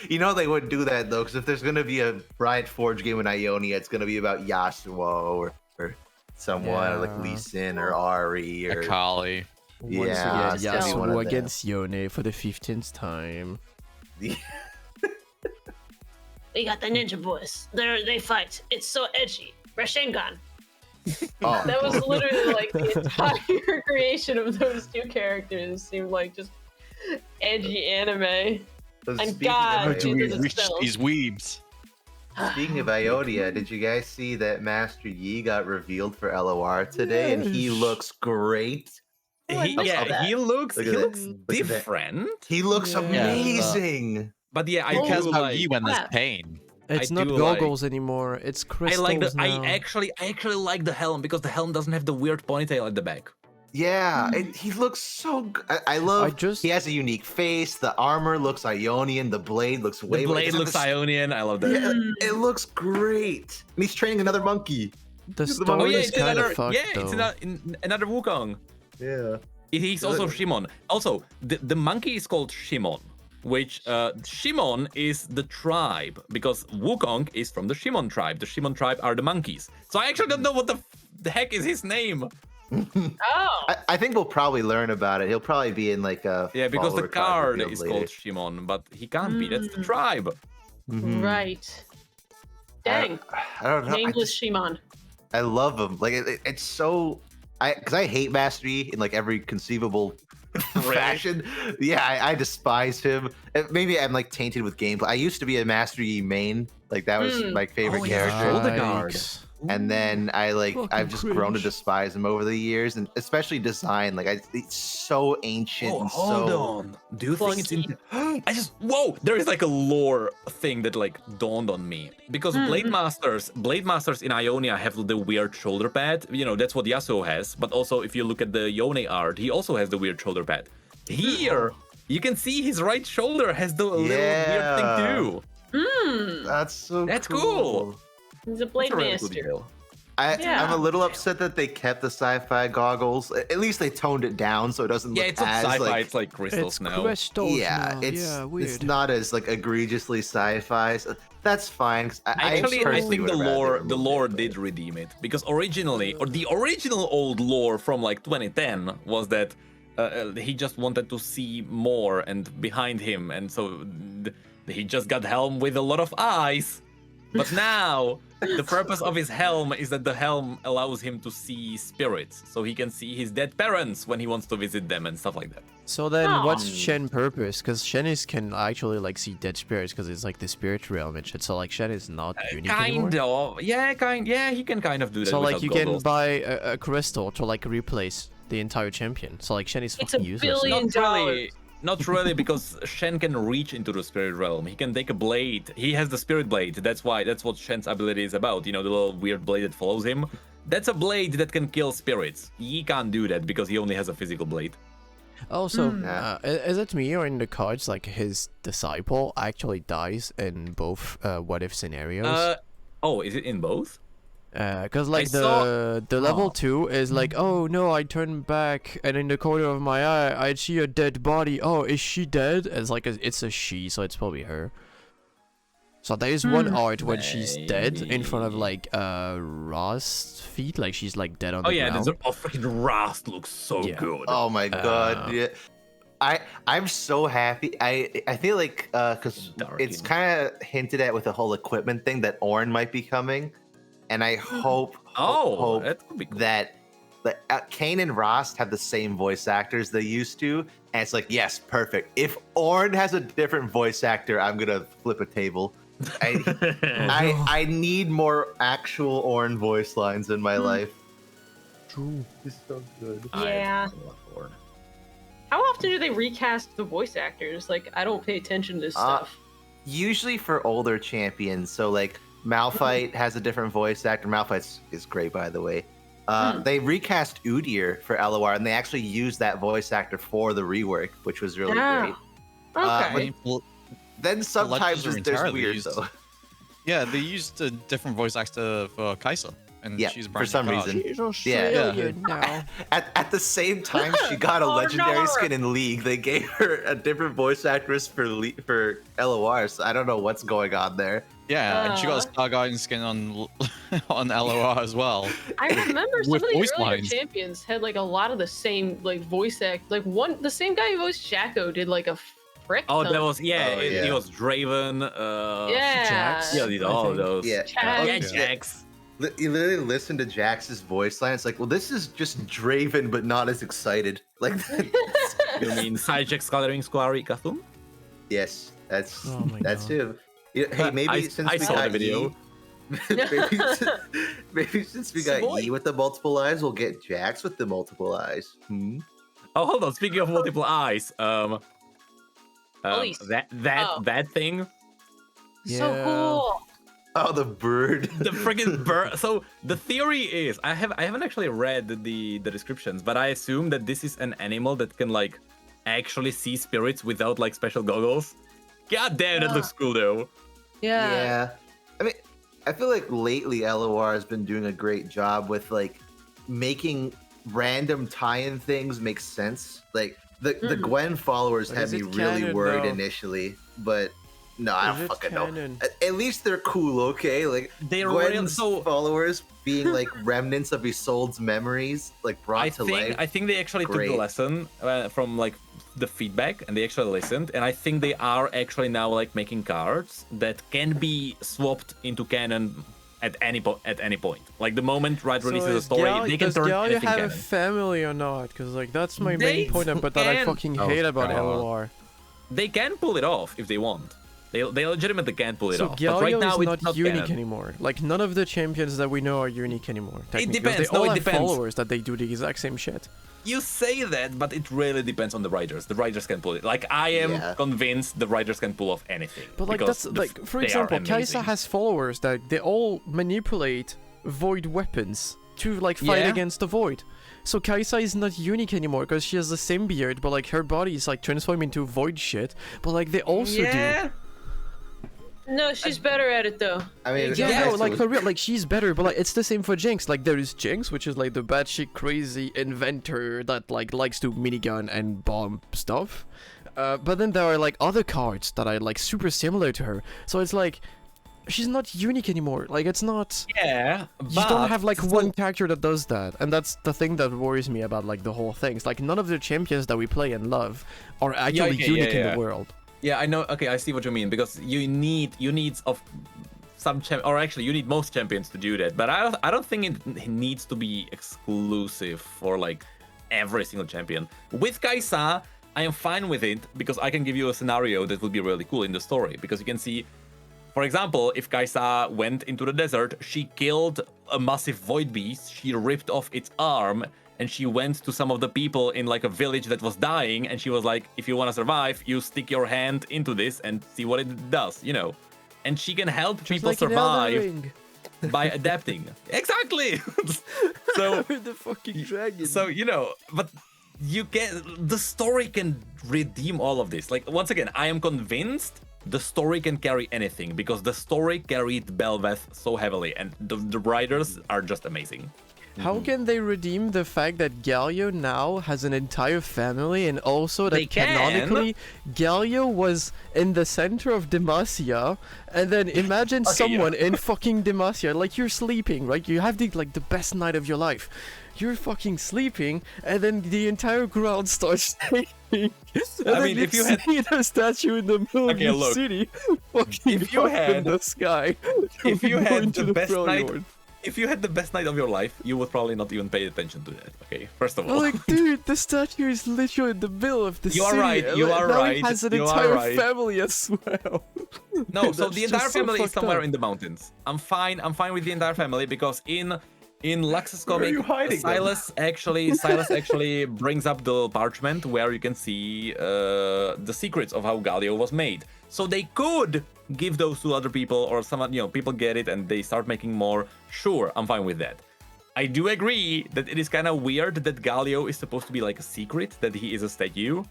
You know they wouldn't do that though, because if there's gonna be a Riot Forge game in Ionia, it's gonna be about Yasuo or someone like Yeah. Lee Sin or Ari or Akali. Once Yeah, again, it's gonna be one of Yasuo them. against Yone for the 15th time. We got the ninja boys. They fight. It's so edgy. Rashengan. Oh, That was literally like the entire creation of those two characters. Seemed like just edgy anime. so And speaking God, of How do into we the reach spells. these weebs? Speaking of Ionia, did you guys see that Master Yi got revealed for LOR today, and he Yes. looks great. Oh, I missed that. He looks Look at that. looks Look at that. different. He looks Yeah. amazing. But yeah, I Who do cares about like. you when there's crap. pain? It's I not do goggles anymore. It's I crystals like the. now. I actually like the helm because the helm doesn't have the weird ponytail at the back. Yeah, he looks so good. I love. He has a unique face. The armor looks Ionian. The blade looks way. The blade looks Ionian. I love that. Yeah, it looks great. And he's training another monkey. The Oh, story yeah, is kind of fucked it's though. another Wukong. Yeah. He's also Shimon. Also, the monkey is called Shimon, which Shimon is the tribe because Wukong is from the Shimon tribe. The Shimon tribe are the monkeys. So I actually don't know what the heck is his name. Oh. I think we'll probably learn about it. He'll probably be in like a Because the follower card revealed is later. called Shimon, but he can't be. That's the tribe. Mhm. Right. Dang. I don't know. Nameless Shimon. I love him. Like it's so. Because I hate Master Yi in like every conceivable fashion. Yeah, I despise him. Maybe I'm like tainted with gameplay. I used to be a Master Yi main. Like that was my favorite Oh, yeah. character. Shoulder guard. Yikes. And then Fucking I've just grown to cringe. despise him over the years, and especially design. Like it's so ancient Oh, and hold so. on. Do you think it's in? Whoa! There is like a lore thing that like dawned on me because Blade Masters in Ionia have the weird shoulder pad. You know that's what Yasuo has. But also, if you look at the Yone art, he also has the weird shoulder pad. Here, you can see his right shoulder has the little weird thing too. That's so. That's cool. He's a blade That's a really master. good detail. Yeah. I'm a little upset that they kept the sci-fi goggles. At least they toned it down so it doesn't Yeah, look it's not as sci-fi. like. It's like crystals It's now. crystals Yeah, now. it's yeah, weird. it's not as like egregiously sci-fi. So that's fine. 'Cause I Actually, I think the personally lore would've rather did redeem it because originally, or the original old lore from like 2010 was that he just wanted to see more and behind him, and so he just got helm with a lot of eyes. But now the purpose of his helm is that the helm allows him to see spirits, so he can see his dead parents when he wants to visit them and stuff like that. So then, Aw. what's Shen purpose? Because Shen can actually like see dead spirits because it's like the spirit realm and shit. So like Shen is not unique anymore. Kind of, yeah, he can kind of do that. So like without you goggles. can buy a crystal to like replace the entire champion. So like Shen is It's a fucking useless. billion- Not really, because Shen can reach into the spirit realm. He can take a blade. He has the spirit blade. That's what Shen's ability is about. You know, the little weird blade that follows him. That's a blade that can kill spirits. He can't do that because he only has a physical blade. Also, Yeah. is it me or in the cards like his disciple actually dies in both what if scenarios? Oh, is it in both? Because like saw- the level Oh. 2 is like, oh no, I turned back and in the corner of my eye I see a dead body. Oh, is she dead? It's like it's a she, so it's probably her. So there is one art when she's dead in front of like Rast's feet, like she's like dead on Oh the yeah, ground. freaking Rast looks so Yeah. good. Oh my god, yeah. I'm so happy. I feel like because it's Darkin. kind of hinted at with the whole equipment thing that Ornn might be coming, and I hope that could be cool. that Kane and Rast have the same voice actors they used to, and it's like yes, perfect. If Ornn has a different voice actor, I'm gonna flip a table. I need more actual Ornn voice lines in my life. True. He's so good. Yeah. How often do they recast the voice actors? Like, I don't pay attention to this stuff. Usually for older champions, so like Malphite has a different voice actor. Malphite is great, by the way. They recast Udyr for LOR, and they actually used that voice actor for the rework, which was really great. Okay. Then sometimes Legends are there's entirely weird used. though. Yeah, they used a different voice actor for Kai'Sa, and Yeah, she's a for brand some new card. reason. She's Australian now. At the same time, she got a Oh, legendary no. skin in League. They gave her a different voice actress for LOR. So I don't know what's going on there. Yeah, and she got a StarGuardian skin on on LOR as well. I remember some With of the voice earlier lines. champions had like a lot of the same like voice act. Like the same guy who voiced Jacko did like a frick. Oh, ton. that was it yeah. was Draven. Yeah. Jax. Yeah, these I all think. those. Yeah. Jax. Yeah, Yeah. Jax. You literally listen to Jax's voice line. It's like, well, this is just Draven, but not as excited. Like, You mean Jax coloring Squari Cthulhu? yes, that's Oh my that's God. him. Yeah, hey, maybe since I we saw got the video. E, maybe since we got Savoy. E with the multiple eyes, we'll get Jax with the multiple eyes. Hmm? Oh, hold on. Speaking of multiple eyes, Police. that thing, So Yeah. cool. Oh, the bird. the friggin' bird. So the theory is, I haven't actually read the descriptions, but I assume that this is an animal that can like actually see spirits without like special goggles. God damn, that looks cool though. Yeah. Yeah. I mean, I feel like lately LOR has been doing a great job with like making random tie-in things make sense. Like the Gwen followers But had is me it really canon, worried though? initially, but no, I Is don't it fucking know. canon? At least they're cool, okay? Like They're real- Gwen's so- followers being like remnants of Isolde's memories, like brought to life. I think they actually took Great. the lesson from like the feedback, and they actually listened, and I think they are actually now like making cards that can be swapped into canon at any point. Like the moment Riot releases a story, they can does turn Galio anything have canon. a family or not? Because like that's my They main point about that I can- fucking Oh, hate about God. LOR. They can pull it off if they want. They legitimately can pull it So off. Galio But right now is it's not unique canon. anymore. Like none of the champions that we know are unique anymore. technically, 'cause depends. They all No, it have depends. followers that they do the exact same shit. You say that, but it really depends on the writers. The writers can pull it. Like I am Yeah. convinced the writers can pull off anything. But like because that's like for they are example, Kaisa amazing. has followers that they all manipulate void weapons to like fight Yeah. against the void. So Kaisa is not unique anymore because she has the symbiote, but like her body is like transformed into void shit. But like they also do. No, she's better at it though. I mean, Yeah, yeah, no, so- like for real, like she's better, but like it's the same for Jinx. Like there is Jinx, which is like the batshit crazy inventor that like likes to minigun and bomb stuff. But then there are like other cards that are like super similar to her. So it's like she's not unique anymore. Like it's not. Yeah, You don't have like one character that does that, and that's the thing that worries me about like the whole thing. It's like none of the champions that we play and love are actually okay, unique in yeah. the world. Yeah, I know. Okay, I see what you mean, because you need of some or actually you need most champions to do that. But I don't think it needs to be exclusive for like every single champion. With Kaisa, I am fine with it because I can give you a scenario that would be really cool in the story, because you can see, for example, if Kaisa went into the desert, she killed a massive void beast, she ripped off its arm, and she went to some of the people in like a village that was dying, and she was like, if you want to survive, you stick your hand into this and see what it does, you know. And she can help Just people like in Elden survive Ring. by adapting. Exactly! So, The fucking dragon. so, you know, but the story can redeem all of this. Like, once again, I am convinced the story can carry anything, because the story carried Belveth so heavily, and the writers are just amazing. How can they redeem the fact that Galio now has an entire family, and also that They can. canonically Galio was in the center of Demacia, and then imagine someone in fucking Demacia, like you're sleeping, right? You have the best night of your life. You're fucking sleeping, and then the entire ground starts shaking. And I mean, if you had see the statue in the middle Okay, of the look. city, fucking If you up in had- the sky, if you going had to the best throne night, yard. if you had the best night of your life, you would probably not even pay attention to that. Okay, first of all. Like, dude, the statue is literally in the middle of the You are city. right, and you like, are now right, He has an you are entire right. family as well. No, so That's the just entire so family is fucked somewhere up. in the mountains. I'm fine with the entire family, because in Lux's Where are comic, you hiding them? Silas actually brings up the parchment where you can see the secrets of how Galio was made. So they could give those to other people, or some, you know, people get it and they start making more. Sure, I'm fine with that. I do agree that it is kind of weird that Galio is supposed to be like a secret, that he is a statue.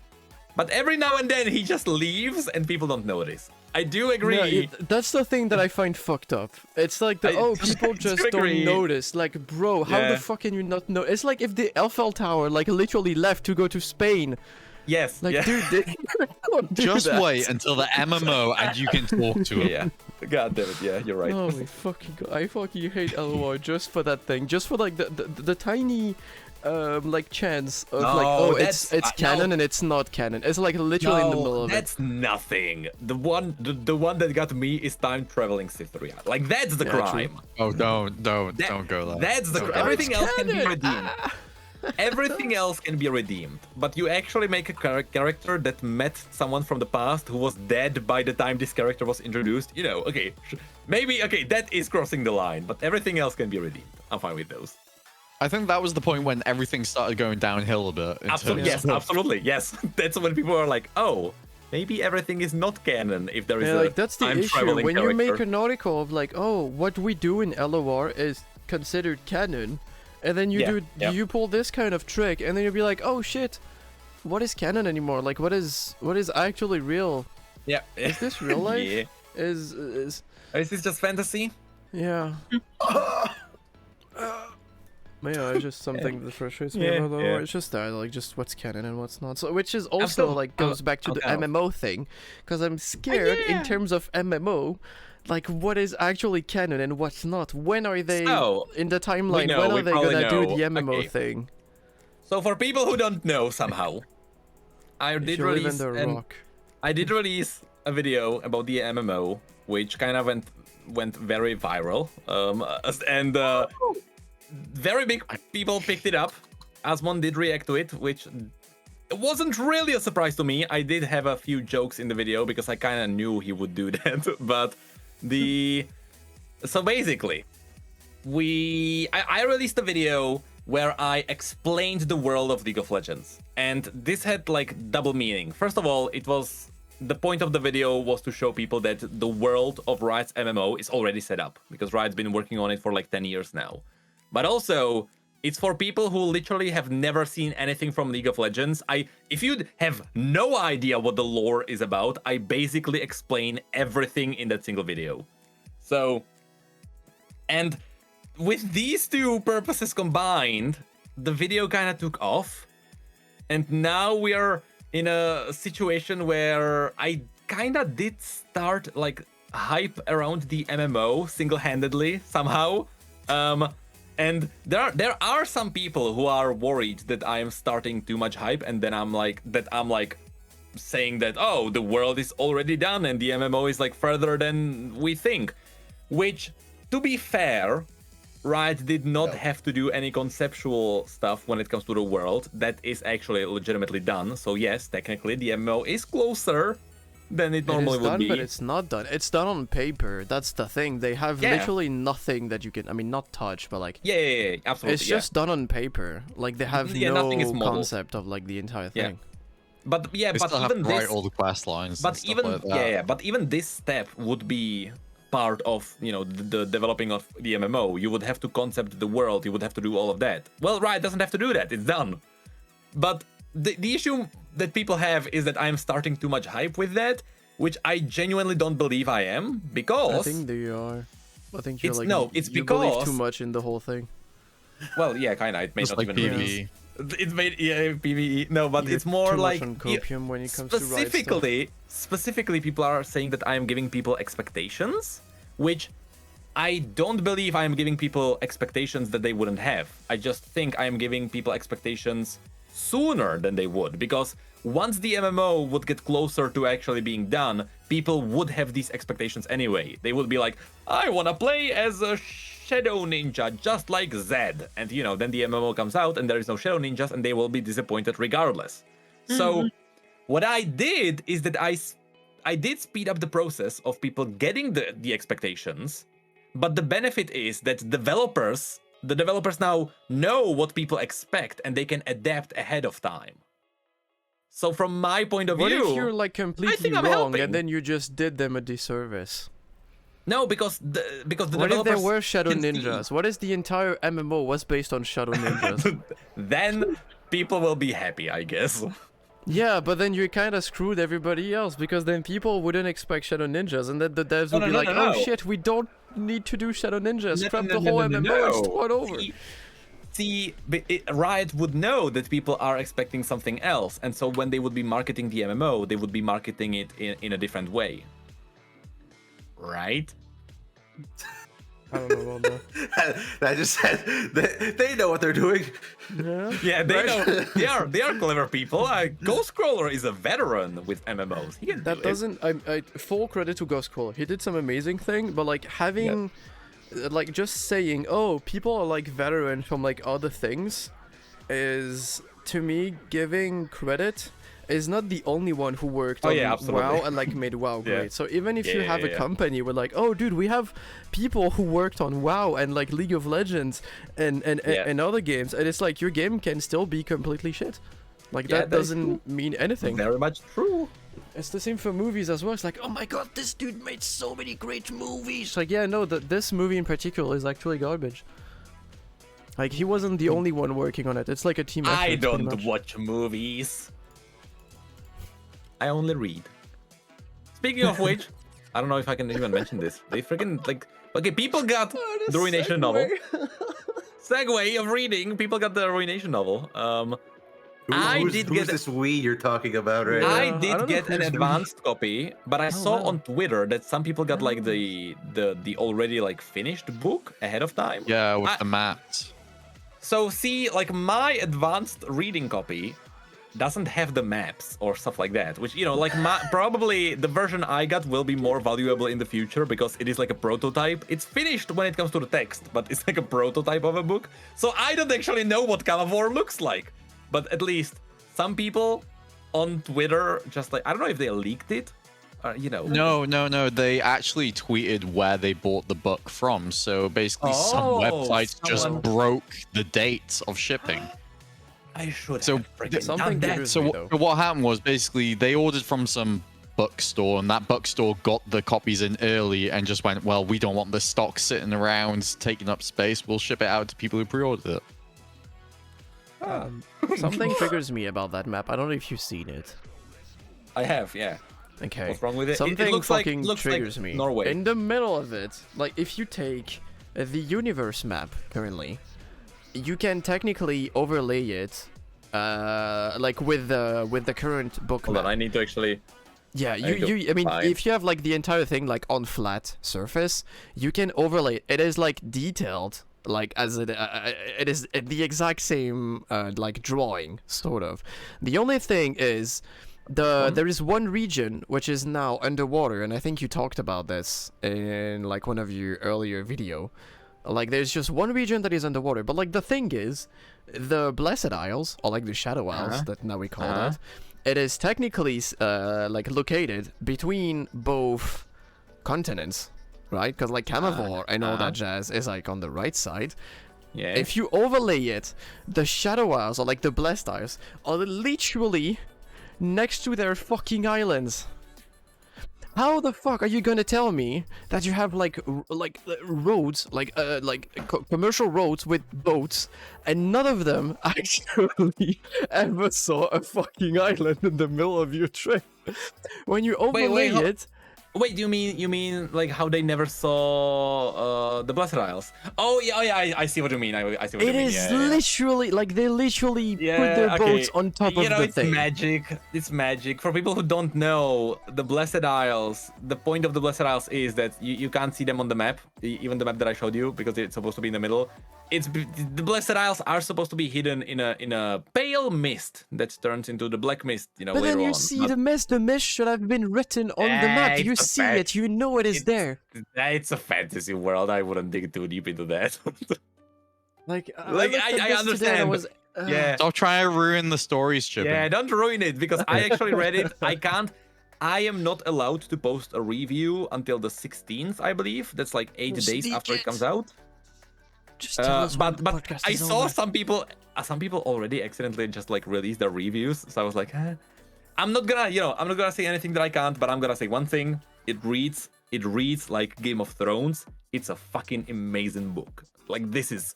But every now and then he just leaves and people don't notice. I do agree. No, that's the thing that I find fucked up. It's like people just don't notice. Like, bro, how the fuck can you not know? It's like if the Eiffel Tower like literally left to go to Spain. Yes. Like, dude, just wait until the MMO and you can talk to him. Yeah. God damn it. Yeah, you're right. Oh my fucking god! I fucking hate LOR just for that thing. Just for like the tiny. Like chance of it's canon and it's not canon. It's like literally in the middle of it. That's nothing. The one that got me is time traveling Cytheria. Like that's the crime. True. Oh, don't go there. That's the crime. Everything else can be redeemed. Everything else can be redeemed. But you actually make a character that met someone from the past who was dead by the time this character was introduced. You know, okay, maybe that is crossing the line. But everything else can be redeemed. I'm fine with those. I think that was the point when everything started going downhill a bit. Absolutely, yes, absolutely, yes. That's when people are like, oh, maybe everything is not canon if there is a like that's the issue. When character. You make an article of like, oh, what we do in LOR is considered canon, and then you pull this kind of trick, and then you'll be like, oh shit, what is canon anymore? Like, what is actually real? Yeah. Is this real life? Yeah. Is this just fantasy? Yeah. Yeah, it's just something that frustrates me about LoR. It's just that, like, just what's canon and what's not. So, which is also like goes back to the MMO thing, because I'm scared in terms of MMO, like what is actually canon and what's not. When are they in the timeline? When are they gonna do the MMO thing? So for people who don't know, somehow, I did release a video about the MMO, which kind of went very viral, and. Very big people picked it up. Asmon did react to it, which wasn't really a surprise to me. I did have a few jokes in the video because I kind of knew he would do that. But so basically, I released a video where I explained the world of League of Legends, and this had like double meaning. First of all, the point of the video was to show people that the world of Riot's MMO is already set up because Riot's been working on it for like 10 years now. But also, it's for people who literally have never seen anything from League of Legends. If you have no idea what the lore is about, I basically explain everything in that single video. So, and with these two purposes combined, the video kind of took off. And now we are in a situation where I kind of did start like hype around the MMO single-handedly somehow. And there are some people who are worried that I am starting too much hype, and then I'm like saying that, oh, the world is already done and the MMO is like further than we think. Which, to be fair, Riot did not have to do any conceptual stuff when it comes to the world. That is actually legitimately done. So yes, technically the MMO is closer than it normally would be. But it's not done. It's done on paper. That's the thing. They have literally nothing that you can, I mean, not touch, but like... Yeah, absolutely. It's just done on paper. Like, they have no concept of, like, the entire thing. But they but still even have to write all the quest lines. But even like but even this step would be part of, you know, the developing of the MMO. You would have to concept the world. You would have to do all of that. Well, Riot doesn't have to do that. It's done. But the issue that people have is that I'm starting too much hype with that, which I genuinely don't believe I am, because... I think you are. I think you're it's you because... believe too much in the whole thing. Well, yeah, kinda. It may just not like even PvE. It made PvE. No, but You're it's more too like much on copium when it comes to Riot specifically, people are saying that I am giving people expectations, which I don't believe I am giving people expectations that they wouldn't have. I just think I am giving people expectations sooner than they would, because once the MMO would get closer to actually being done, people would have these expectations anyway. They would be like, I want to play as a Shadow Ninja, just like Zed. And, you know, then the MMO comes out and there is no Shadow Ninjas and they will be disappointed regardless. So what I did is that I did speed up the process of people getting the expectations, but the benefit is that the developers now know what people expect and they can adapt ahead of time. So from my point of view... What if you're like completely wrong and then you just did them a disservice? No, because the developers... What if there were Shadow Ninjas? What if the entire MMO was based on Shadow Ninjas? Then people will be happy, I guess. Yeah, but then you kind of screwed everybody else because then people wouldn't expect Shadow Ninjas, and then the devs would be like, "Oh shit, we don't need to do Shadow Ninjas. Scrap the whole MMO and start over." See, Riot would know that people are expecting something else, and so when they would be marketing the MMO, they would be marketing it in a different way, right? I don't know about that. I just said they know what they're doing. Yeah, they know. They are clever people. Ghostcrawler is a veteran with MMOs. He can That do doesn't. I full credit to Ghostcrawler. He did some amazing thing, but like having, like just saying, oh, people are like veterans from like other things, is to me giving credit. Is not the only one who worked on WoW and like made WoW great. So even if you have a company with like, oh dude, we have people who worked on WoW and like League of Legends and other games, and it's like your game can still be completely shit. Like that doesn't mean anything. Very much true. It's the same for movies as well. It's like, oh my god, this dude made so many great movies. Like, yeah, no, this movie in particular is actually garbage. Like he wasn't the only one working on it. It's like a team effort. I don't watch movies. I only read. Speaking of which, I don't know if I can even mention this. They freaking like, okay, people got the Ruination novel. Segue of reading. People got the Ruination novel. Who's this we you're talking about right I now? did get an advanced copy, but I saw on Twitter that some people got like the already like finished book ahead of time. Yeah, with the maps. So see, like my advanced reading copy doesn't have the maps or stuff like that, which, you know, like probably the version I got will be more valuable in the future because it is like a prototype. It's finished when it comes to the text, but it's like a prototype of a book. So I don't actually know what Calavor looks like, but at least some people on Twitter just like, I don't know if they leaked it, you know. No. They actually tweeted where they bought the book from. So basically some websites just broke the dates of shipping. I should have done that. So what happened was basically they ordered from some bookstore, and that bookstore got the copies in early and just went, well, we don't want the stock sitting around taking up space. We'll ship it out to people who pre-ordered it. Something triggers me about that map. I don't know if you've seen it. I have, yeah. Okay. What's wrong with it? Something it looks fucking like, triggers me. Norway. In the middle of it, like if you take the universe map currently, you can technically overlay it, like with the current book Hold map. on, I need to actually. Yeah, I mean, if you have like the entire thing like on flat surface, you can overlay it. It is like detailed, like as it is the exact same like drawing, sort of. The only thing is, there is one region which is now underwater, and I think you talked about this in like one of your earlier video. Like there's just one region that is underwater, but like the thing is, the Blessed Isles, or like the Shadow Isles that now we call that, it is technically like located between both continents, right? Because like Camavor and all that jazz is like on the right side. Yeah. If you overlay it, the Shadow Isles, or like the Blessed Isles, are literally next to their fucking islands. How the fuck are you gonna tell me that you have like roads, like commercial roads with boats, and none of them actually ever saw a fucking island in the middle of your trip? When you overlay it. Wait, you mean like how they never saw the Blessed Isles? Oh yeah, I see what you mean. I see what you mean. It is literally like they literally put their boats on top of the thing. It's magic. For people who don't know, the Blessed Isles, the point of the Blessed Isles is that you can't see them on the map, even the map that I showed you, because it's supposed to be in the middle. The Blessed Isles are supposed to be hidden in a pale mist that turns into the black mist, you know, but later on. But then you see the mist. The mist should have been written on the map. You see it. You know it is there. It's a fantasy world. I wouldn't dig too deep into that. I understand. Yeah. Stop trying to ruin the stories, Chibiin. Yeah, don't ruin it, because I actually read it. I am not allowed to post a review until the 16th, I believe. That's like 8 days after it comes out. But I saw some people already accidentally just like release their reviews, so I was like, I'm not gonna say anything that I can't, but I'm gonna say one thing. It reads like Game of Thrones. It's a fucking amazing book. Like this is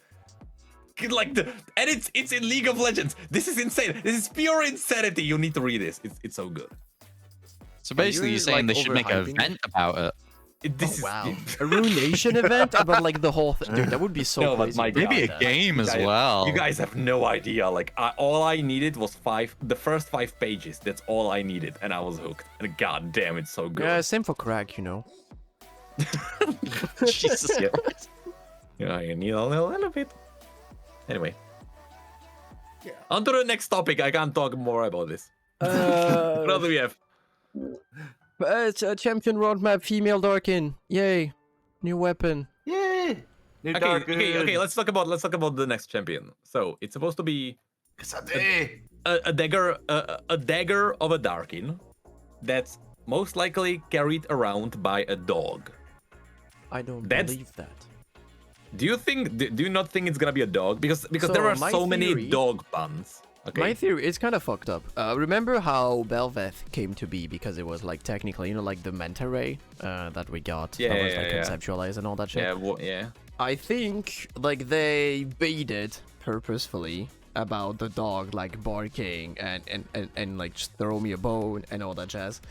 and it's in League of Legends. This is insane. This is pure insanity. You need to read this. It's so good. So basically, you're saying they should make an event about it. Wow, a Ruination event about like the whole thing. Dude, that would be so No, but crazy. my Maybe a game as well. You guys have no idea. Like all I needed was the first 5 pages. That's all I needed, and I was hooked. And god damn, it's so good. Yeah, same for crack, you know. Jesus Christ. Yeah, you need a little bit. Anyway. On to the next topic. I can't talk more about this. What else do we have? It's a champion roadmap, female Darkin. Yay. New weapon. Yay! New Okay, let's talk about the next champion. So it's supposed to be a dagger of a Darkin that's most likely carried around by a dog. I don't believe that. Do you not think it's gonna be a dog? Because there are so many dog puns. Okay. My theory is kind of fucked up. Remember how Belveth came to be because it was like technically, you know, like the manta ray that we got that was like conceptualized and all that shit. Yeah. I think like they baited purposefully about the dog like barking and like just throw me a bone and all that jazz.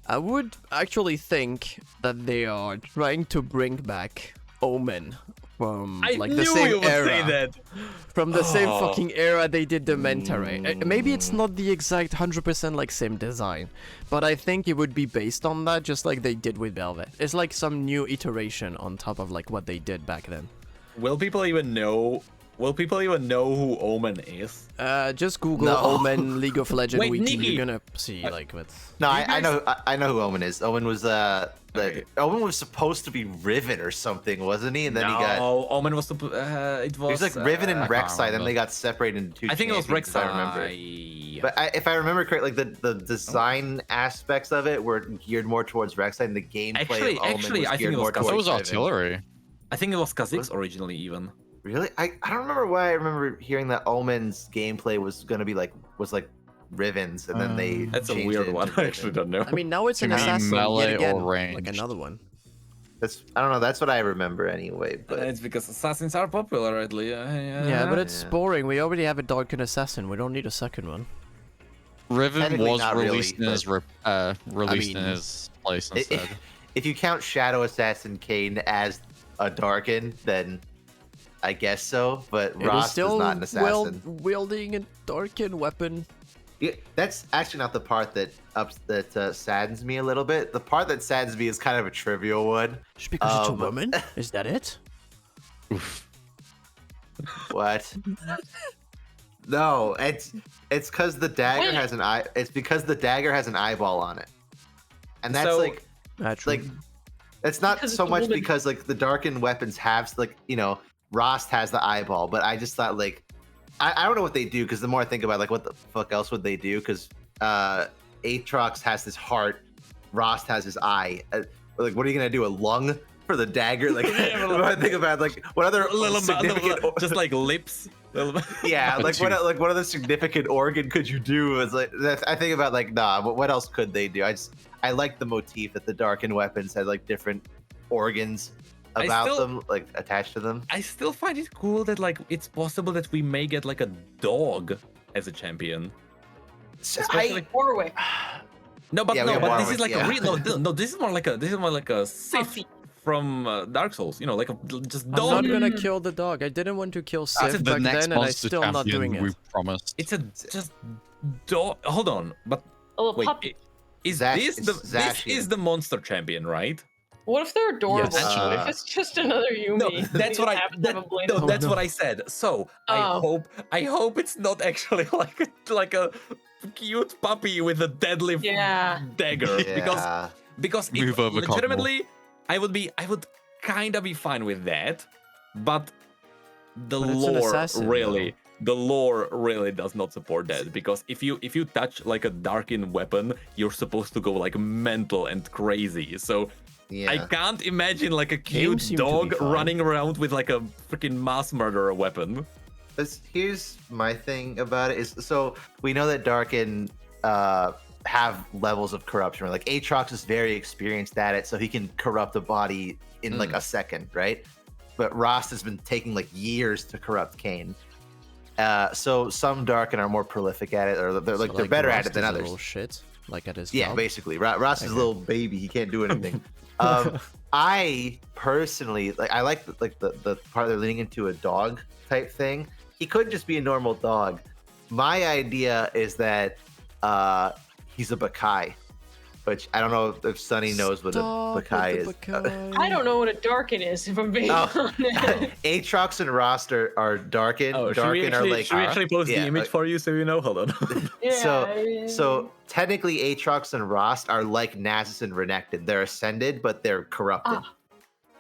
I would actually think that they are trying to bring back Omen from like the same era. From the same fucking era they did the manta ray. Maybe it's not the exact 100% like same design, but I think it would be based on that, just like they did with Velvet. It's like some new iteration on top of like what they did back then. Will people even know who Omen is? Just Google Omen League of Legends Wait, Wiki. Nicky. You're gonna see like what's. No, I know who Omen is. Omen was Omen was supposed to be Riven or something, wasn't he? And then he got. No, Omen was He was like Riven and Rek'Sai, then they got separated into two. I think it was champions, Rek'Sai. if I remember. But if I remember correctly, like the design aspects of it were geared more towards Rek'Sai, and the gameplay of Omen was geared more towards It was Riven. artillery. I think it was Kha'Zix originally even. Really? I don't remember why I remember hearing that Omen's gameplay was gonna be like Riven's, and then they. That's a changed weird it one. into I actually don't know. I mean, now it's an Could be assassin melee yet again, or like ranged. another one. I don't know. That's what I remember anyway. But It's because assassins are popular, at least. Yeah, but it's boring. We already have a Darkin assassin. We don't need a second one. Riven Technically was not released really, in his place instead. If you count Shadow Assassin Kane as a Darkin, then I guess so. But It is Ross is still not an assassin. wielding a Darkin weapon. Yeah, that's actually not the part that saddens me a little bit. The part that saddens me is kind of a trivial one. Just because it's a woman? Is that it? What? No, it's because the dagger has an eye. It's because the dagger has an eyeball on it, and that's So- Naturally. it's not Because so it's a much woman. because like the darkened weapons have like Rost has the eyeball, but I just thought like I don't know what they do because the more I think about it, like what the fuck else would they do? Because Aatrox has his heart, Rost has his eye. Like what are you gonna do? A lung for the dagger? Like when I think about like what other significant just like lips. yeah, like what other significant organ could you do? It's like I think about like what else could they do? I like the motif that the darkened weapons had like different organs about them, like attached to them. I still find it cool that like it's possible that we may get like a dog as a champion. Especially Warwick. No, but Yeah, we have but this is Warwick, like yeah. a real no. This is more like a Sith Puffy. from Dark Souls. Like a just I'm dog. not gonna kill the dog. I didn't want to kill Sif the back next then, and I'm monster still not champion doing we it. promised. It's a just dog. Hold on, but A little wait, puppy. is Zash- this it's this Zashian. is the monster champion, right? What if they're adorable? Yes. What if it's just another Yumi? No, that that's you what I. happen to have a blade No, of- that's no. what I said. So Oh. I hope it's not actually like a cute puppy with a deadly Yeah. dagger Yeah. because it, Move over, Cosmo. legitimately I would kind of be fine with that, but the But it's an lore assassin, really. The lore really does not support that because if you touch like a darkened weapon, you're supposed to go like mental and crazy. So Yeah. I can't imagine like a Games cute seem to be dog fine. running around with like a freaking mass murderer weapon. Here's my thing about it is so we know that Darkin have levels of corruption. Like Aatrox is very experienced at it, so he can corrupt a body in like a second, right? but Rost has been taking like years to corrupt Kayn. So some Darkin are more prolific at it, or they're better at it than others. Little shit, like at his yeah, job. basically, Rost is a little baby. He can't do anything. I personally I like the part they're leaning into a dog type thing. He could just be a normal dog. My idea is that he's a Bakai, which I don't know if Sunny knows what a Bakai is. I don't know what a Darkin is, if I'm being honest. Aatrox and Rost are Darkin. Oh, Darkin are like. Should we actually post the image for you so you know? Hold on. So technically, Aatrox and Rost are like Nasus and Renekton. They're ascended, but they're corrupted.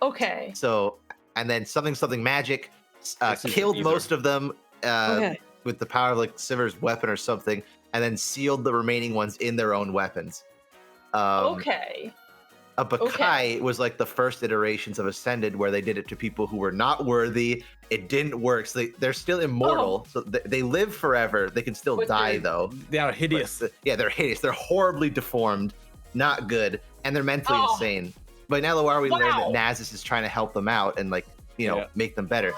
Okay. So, and then something magic killed most of them with the power of like Sivir's weapon or something, and then sealed the remaining ones in their own weapons. A Bakai was like the first iterations of Ascended where they did it to people who were not worthy. It didn't work. So they're still immortal. So they live forever. They can still die though. They are hideous. Yeah, they're hideous. They're horribly deformed. Not good. And they're mentally insane. But now we learn that Nasus is trying to help them out and like, make them better.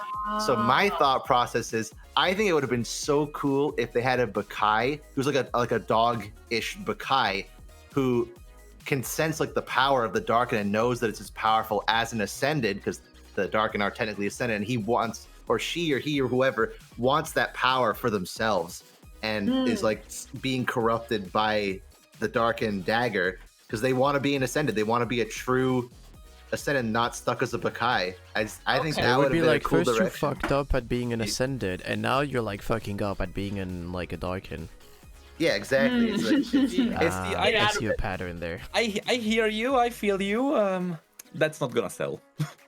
So my thought process is I think it would have been so cool if they had a Bakai who's like a dog-ish Bakai who can sense like the power of the Darkin and knows that it's as powerful as an Ascended, because the Darkin are technically Ascended, and he wants, or she or he or whoever wants that power for themselves, and is like being corrupted by the Darkin dagger because they want to be an Ascended. They want to be a true Ascended, not stuck as a Bakai. I think that would be like cool first direction. you fucked up at being an Ascended, and now you're like fucking up at being in like a Darkin. Yeah, exactly. It's like, I see a pattern there. I hear you. I feel you. That's not gonna sell.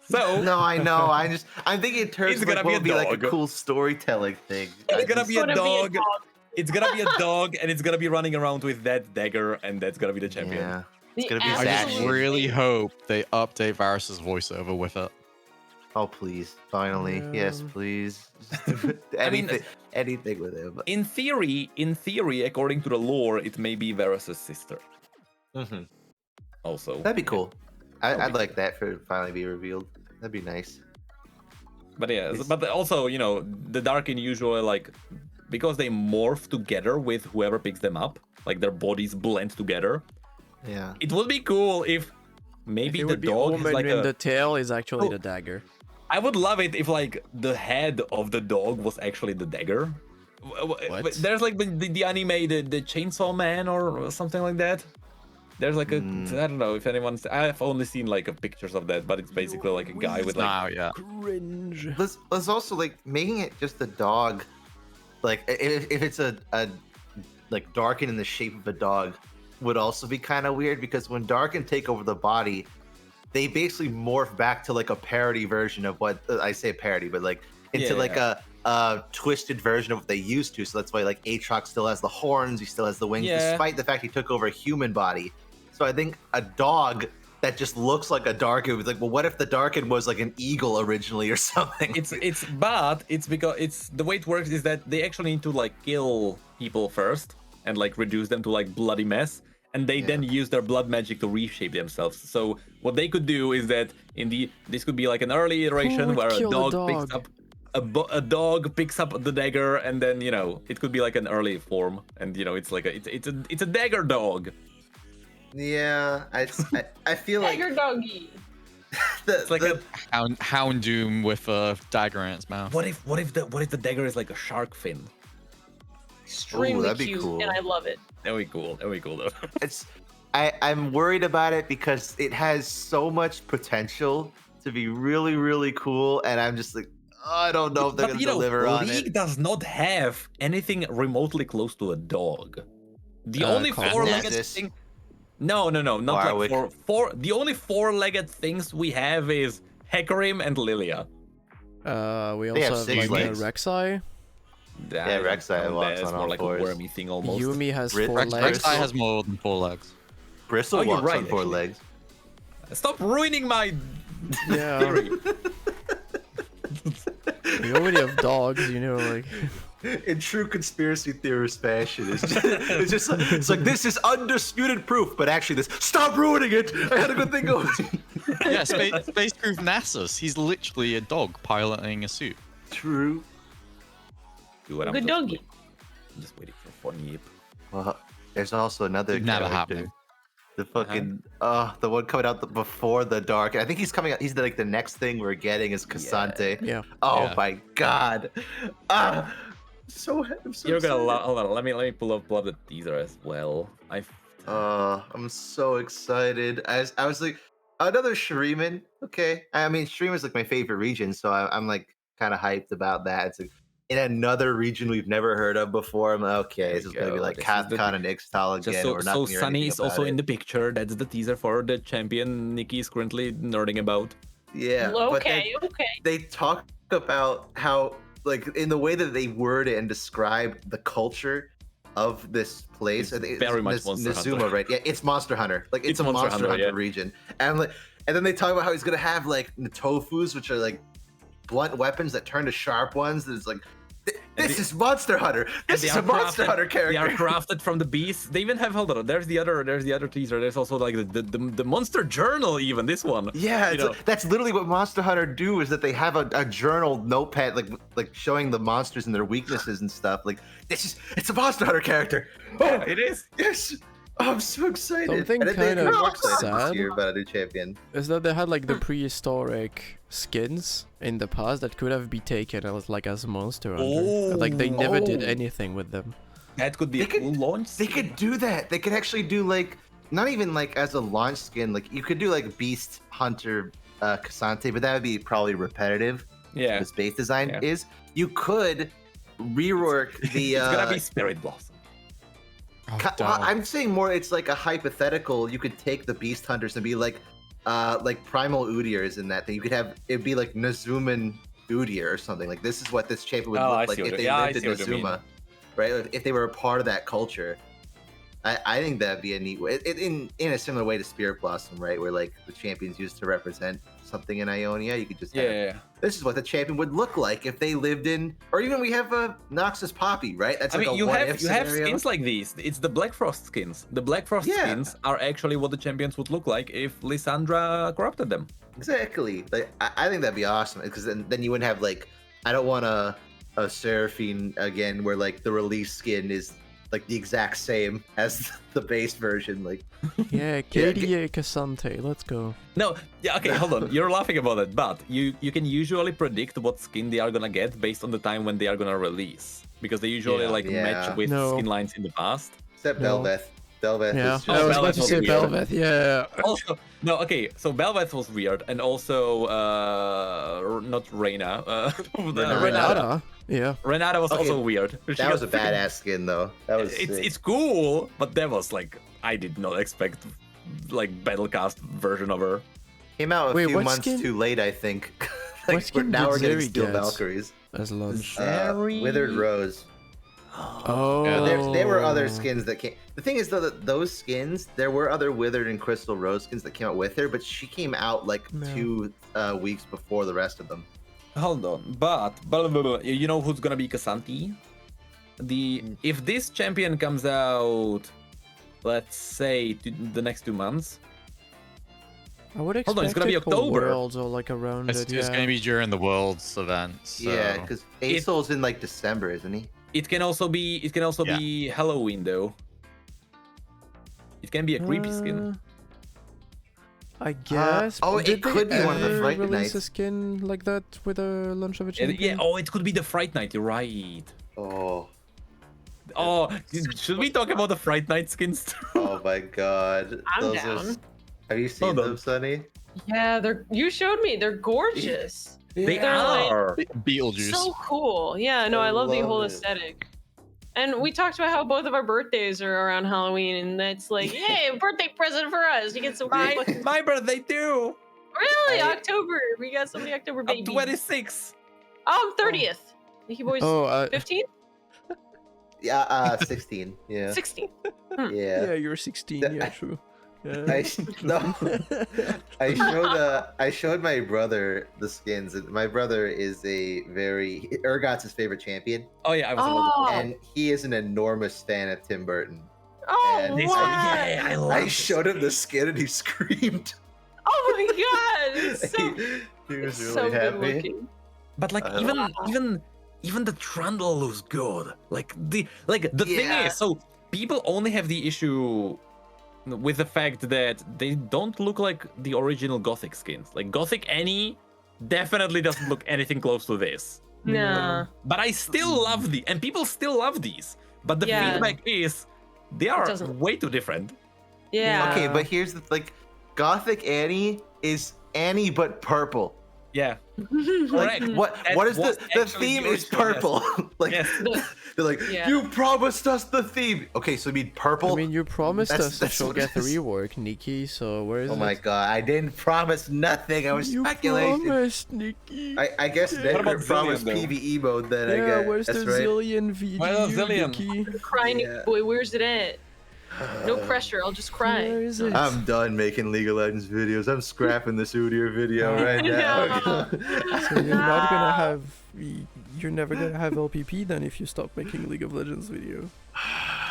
So no, I know. I'm thinking in terms of like, what would be like a cool storytelling thing. It's gonna be a dog. It's gonna be a dog, and it's gonna be running around with that dagger, and that's gonna be the champion. Yeah, it's gonna be. I just really hope they update Varus's voiceover with it. Oh please, finally, yes, please. Anything with him. In theory, according to the lore, it may be Varus's sister. Also, that'd be cool. I'd like that for it to finally be revealed. That'd be nice. But yeah, but also, the Darkin usually like, because they morph together with whoever picks them up, like their bodies blend together. Yeah. It would be cool if maybe the dog is like the tail is actually the dagger. I would love it if like the head of the dog was actually the dagger. What? There's like the anime, the Chainsaw Man or something like that. There's like I don't know if anyone's. I've only seen like pictures of that, but it's basically like a guy with like cringe. Let's also like making it just a dog. Like if it's a like Darkin in the shape of a dog would also be kind of weird, because when Darkin take over the body, they basically morph back to like a parody version of what I say parody, but like into a twisted version of what they used to. So that's why like Aatrox still has the horns, he still has the wings, despite the fact he took over a human body. So I think a dog that just looks like a Darkin was like, well, what if the Darkin was like an eagle originally or something? It's because it's the way it works is that they actually need to like kill people first and like reduce them to like bloody mess, and they then use their blood magic to reshape themselves. So what they could do is that this could be like an early iteration where a dog picks up a dog picks up the dagger, and then it could be like an early form, and it's like it's a dagger dog. Yeah, I feel like dagger doggy. It's like a Houndoom with a dagger in its mouth. What if the dagger is like a shark fin? Extremely cute, cool. And I love it. That'd be cool though. I'm worried about it because it has so much potential to be really, really cool, and I'm just like, I don't know if they're gonna deliver on it. League does not have anything remotely close to a dog. The only four-legged thing. No, not Warwick. like four. The only four-legged things we have is Hecarim and Lillia. We also have like Rek'Sai. Yeah, Rek'Sai walks on more all like fours. a wormy thing almost. Yumi has 4 legs. Rek'Sai has more than 4 legs. Bristle walks on 4 legs. Stop ruining my theory. We already have dogs, like. in true conspiracy theorist fashion. It's like this is undisputed proof, but actually this. Stop ruining it! I had a good thing going. Yeah, Space Proof NASA's. He's literally a dog piloting a suit. True. Good doggy. I'm just waiting for fun yip. Well, there's also another Never character. happening. The fucking the one coming out before the dark. I think he's coming out. He's like the next thing we're getting is Cassante. Yeah. Oh Yeah. my god. I'm so You're gonna excited. hold on. Let me pull up the teaser as well. I'm so excited. I was like another Shuriman. Okay. I mean Shuriman's like my favorite region, so I'm like kind of hyped about that. It's like in another region we've never heard of before. I'm like, okay, this is gonna be like Kathcon and Ixtal again. So, We're not gonna hear Sunny anything is also about in it. the picture. That's the teaser for the champion Nicky is currently nerding about. Yeah. but then Okay. they talk about how like in the way that they word it and describe the culture of this place. It's I think very much Monster Nizuma, Hunter. right? Yeah, it's Monster Hunter. Like it's a Monster Monster Hunter, Hunter yeah. region. And I'm like, and then they talk about how he's gonna have like the tofus, which are like blunt weapons that turn to sharp ones. That is like, this is Monster Hunter. This is a Monster Hunter character. They are crafted from the beast. They even have hold on. There's the other teaser. There's also like the monster journal. Even this one. Yeah, You know. that's literally what Monster Hunter do. Is that they have a journal notepad, like showing the monsters and their weaknesses and stuff. Like it's a Monster Hunter character. Oh, It is. yes. Oh, I'm so excited. Something And they kind did of more excited sad. this year about a new champion. Is that they had like the prehistoric skins in the past that could have been taken as like as Monster Hunter. Like they never did anything with them. That could be They a cool could- launch. They could do that. They could actually do like not even like as a launch skin. Like you could do like Beast Hunter Cassante, but that would be probably repetitive. Yeah. This base design Yeah. is. You could rework the. It's gonna be Spirit Blossom. Oh, Well, I'm saying more. It's like a hypothetical. You could take the Beast Hunters and be like Primal Udyrs in that thing. You could have it be like Nazuman Udyr or something. Like this is what this champion would Oh, I look like see what if you- they yeah, I lived in see what you mean. Nazuma, right? If they were a part of that culture. I think that'd be a neat way. In a similar way to Spirit Blossom, right? Where like the champions used to represent something in Ionia. You could just have, Yeah. this is what the champion would look like if they lived in, or even we have a Noxus Poppy, right? That's I like mean, a you what have if you have scenario. skins like these. It's the Black Frost skins. The Black Frost Yeah. skins are actually what the champions would look like if Lysandra corrupted them. Exactly. Like I think that'd be awesome because then you wouldn't have like I don't want a Seraphine again where like the release skin is like the exact same as the base version. Like Yeah, KDA Cassante, let's go. No, yeah, okay, hold on. You're laughing about it, but you can usually predict what skin they are gonna get based on the time when they are gonna release, because they usually match with No. skin lines in the past. except No. Belveth. Belveth Yeah, is just I was Belveth about to was say weird. Belveth, yeah. Also, no, okay, so Belveth was weird, and also not Reyna. Renata, yeah. Renata was Okay, also weird. She that was a got freaking- badass skin though. That was sick. It's cool, but that was like I did not expect like Battlecast version of her. Came out a Wait, few what months skin? too late, I think. What like skin now did we're getting Zeri Steel get? Valkyries. As lunch. Withered Rose. Oh. Yeah, There were other skins that came. The thing is though that those skins, there were other Withered and Crystal Rose skins that came out with her, but she came out like No. 2 weeks before the rest of them. Hold on, but you know who's gonna be Casanti? If this champion comes out, let's say the next 2 months. I would expect Hold on, it's gonna be it for October. Worlds or like around It's, it, it's yeah. going to be during the Worlds event. So. Yeah, because Aesol's in like December, isn't he? It can also be Yeah. be Halloween though. It can be a creepy skin. I guess. oh, it Did they could be one of the ever Fright release a Nights. skin like that with a launch of a champion? Yeah, oh, it could be the Fright Night. You're right. Oh, Oh, should we talk about the Fright Night skins too? oh my God. I'm down. Have you seen Hold on. them, Sunny? Yeah, you showed me. They're gorgeous. They They're like- are. Beetlejuice. So cool. Yeah, no, I I love the love whole it. aesthetic. And we talked about how both of our birthdays are around Halloween, and that's like, yay, birthday present for us. You get some fucking... My birthday too. Really? I- October. We got so many October I'm babies. 26. Oh, I'm 30th. Nicky Boy's Oh, 15th? Yeah, 16. Yeah. 16th. Yeah. yeah, you're 16, That- yeah, true. I showed my brother the skins, and my brother is Urgot's his favorite champion. Oh yeah, I was about to. And he is an enormous fan of Tim Burton. Oh, And wow. Yeah, I love I showed him the skin and he screamed. Oh my god! It's so, He was it's really so happy. good looking. But like even the Trundle looks good. Like the thing Yeah. is, so people only have the issue with the fact that they don't look like the original Gothic skins. Like Gothic Annie definitely doesn't look anything close to this. Nah. But I still love and people still love these. But the Yeah. feedback is they are doesn't- way too different. Yeah. Okay, but here's the Gothic Annie is Annie but purple. Yeah. Like Correct. what That is was the actually theme the is original, yes. purple. Like Yes. they're like, Yeah. you promised us the theme. Okay, so you mean purple? I mean, you promised us That's to what it get the is. rework, Nikki. So where is Oh it? my god, I didn't promise nothing. I was You speculating. promised, Nikki. I guess about Necker Zillion, promised though? PvE mode then, I Yeah, guess. where's That's the right. Zillion VGU, Where's the Zillion? Nikki? Crying Yeah. boy, where's it at? No pressure, I'll just cry. Where is it? I'm done making League of Legends videos. I'm scrapping this Udyr video right now. So you're not gonna have, you're never gonna have LPP then if you stop making League of Legends video.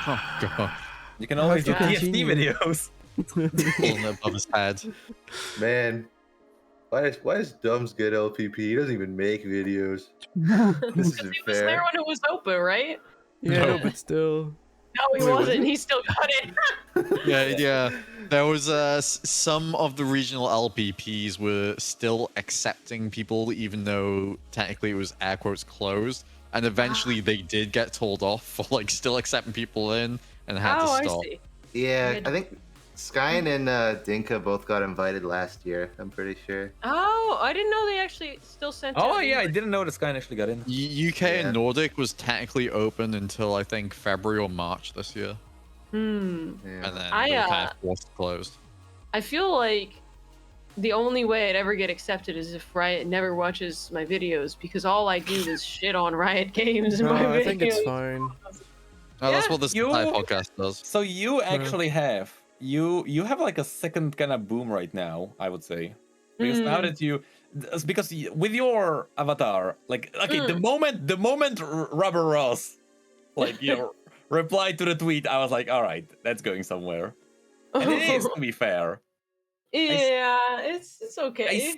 Oh god. You can always do Have to TFT continue. videos. Pulling it above his head. Man, why does Dums get LPP? He doesn't even make videos. This Because isn't he was there fair. when it was open, right? Yeah, No. but still. No, he Wait, was wasn't. it? He still got it. Yeah. There was some of the regional LPPs were still accepting people, even though technically it was air quotes closed. And eventually they did get told off for like still accepting people in and had Oh, to I stop. see. Yeah, I think Skyen and Dinka both got invited last year. I'm pretty sure. Oh, I didn't know they actually still sent Oh out yeah, I invites. didn't know this guy actually got in. UK Yeah. and Nordic was technically open until I think February or March this year, Hmm. Yeah. and then I, they were kind of forced closed. I feel like the only way I'd ever get accepted is if Riot never watches my videos, because all I do is shit on Riot Games in No, my videos. I think it's fine. Oh, that's Yeah, what this you- entire podcast does. So you actually have you have like a second kind of boom right now, I would say. Because now that with your avatar, like okay, the moment Rubber Ross like replied to the tweet, I was like, all right, that's going somewhere. And it is, to be fair. Yeah, it's okay.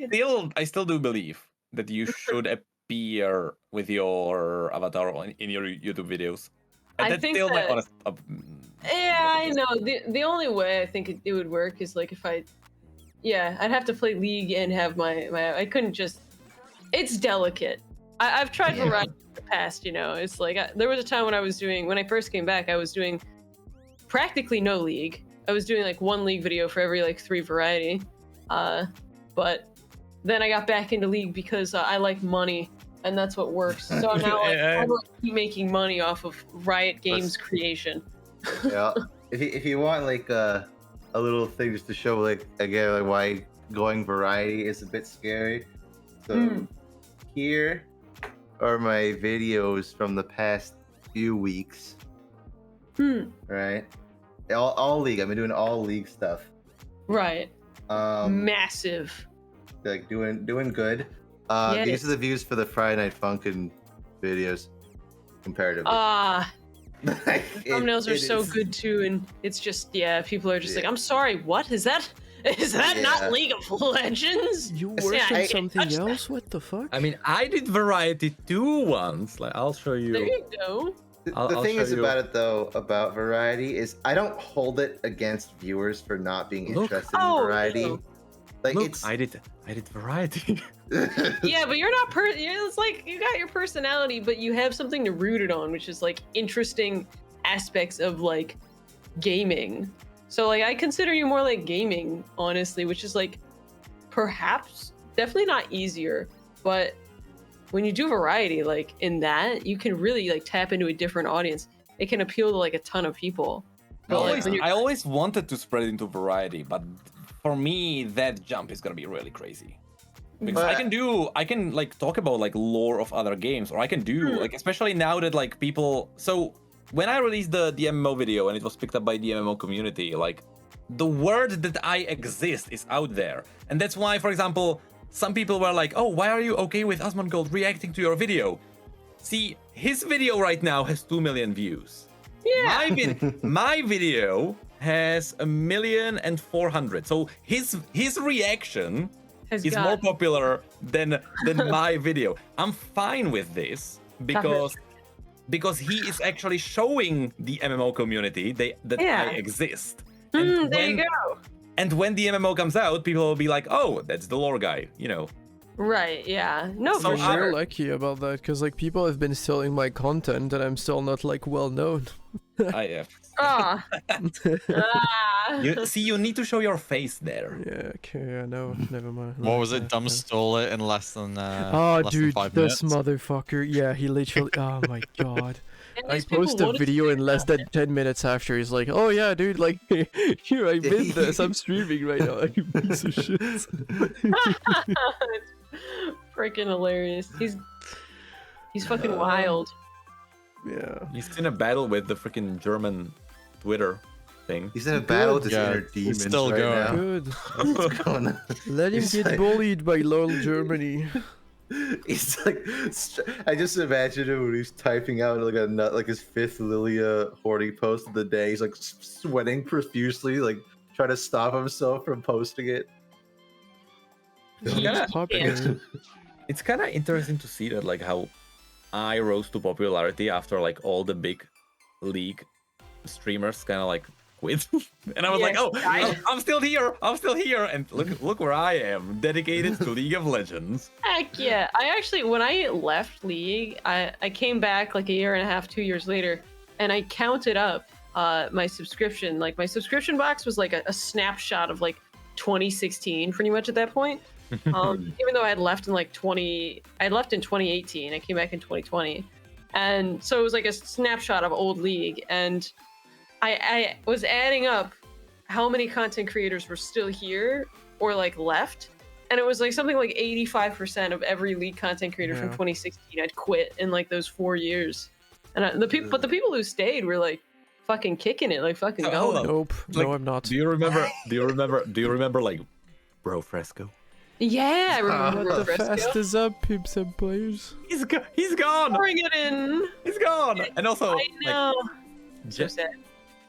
I still do believe that you should appear with your avatar in your YouTube videos. And I that's think still my that- honest. Yeah, I know. The only way I think it would work is like if I'd have to play League and have my I couldn't just. It's delicate. I've tried variety in the past. It's like there was a time when I first came back, I was doing practically no League. I was doing like one League video for every like 3 variety, but then I got back into League because I like money. And that's what works. So now I'm keep making money off of Riot Games creation. Yeah. If you want like a little thing just to show like again like why going variety is a bit scary. So here are my videos from the past few weeks. Right? All League. I've been doing all League stuff. Right. Massive. Like doing good. Yes. These are the views for the Friday Night Funkin' videos comparatively. Thumbnails are so good too, and it's just people are just like, I'm sorry, what is that? Is that not League of Legends? You worked I on can't something touch that. else? What the fuck? I mean, I did variety too once. Like, I'll show you. There you go. The thing show is you. about it though, about variety, is I don't hold it against viewers for not being Look. interested in Oh, variety. no. Like Look, it's I did variety. Yeah, but you're not it's like you got your personality, but you have something to root it on, which is like interesting aspects of like gaming. So like I consider you more like gaming, honestly, which is like perhaps definitely not easier, but when you do variety, like in that, you can really like tap into a different audience. It can appeal to like a ton of people. But, like, when I always wanted to spread into variety, but for me, that jump is gonna be really crazy. Because But- I can like talk about like lore of other games, or I can do like, especially now that like people. So when I released the MMO video and it was picked up by the MMO community, like the word that I exist is out there. And that's why, for example, some people were like, oh, why are you okay with Asmongold reacting to your video? See, his video right now has 2 million views. Yeah. My video has 1,400,000. So his reaction is more popular than my video. I'm fine with this because he is actually showing the MMO community that I exist. And there you go. And when the MMO comes out, people will be like, "Oh, that's the lore guy," you know. Right? Yeah. No, So for I'm sure. lucky about that because like people have been stealing my content and I'm still not like well known. I Ah. you need to show your face there. Yeah, okay, I know. Never mind. What was it? Dumb stole it in less than Oh, less dude, than 5 this minutes. motherfucker. Yeah, he literally. Oh my god. And I these people post a wanna video see in less than 10 minutes after. He's like, "Oh yeah, dude, like, here I made this. I'm streaming right now." You piece of shit. It's freaking hilarious. He's fucking wild. Yeah. He's in a battle with the freaking German Twitter thing. He's in a battle with his Yeah, inner it's demons still right going. now. Good. What's going on? Let him He's get like- bullied by LOL Germany. He's like, I just imagine him when he's typing out like his 5th Lillia hoarding post of the day. He's like sweating profusely, like trying to stop himself from posting it. Yeah. Popular. It's kind of interesting to see that, like, how I rose to popularity after like all the big league streamers kind of like quit, and I was like, oh, I'm still here, and look where I am, dedicated to League of Legends. Heck yeah. I actually, when I left League, I came back like a year and a half, 2 years later, and I counted up my subscription. Like, my subscription box was like a snapshot of like 2016 pretty much at that point. Even though I had left in like 2018, I came back in 2020. And so it was like a snapshot of old League. And I was adding up how many content creators were still here or like left. And it was like something like 85% of every League content creator from 2016 had quit in like those 4 years. And the people who stayed were like fucking kicking it, like fucking going. Nope. Like, No, I'm not. Do you remember like Bro Fresco? Yeah, I remember What the Fresco. fast is up, pimps and players. He's gone. Bring it in. He's gone. And also, I know. So like, sad.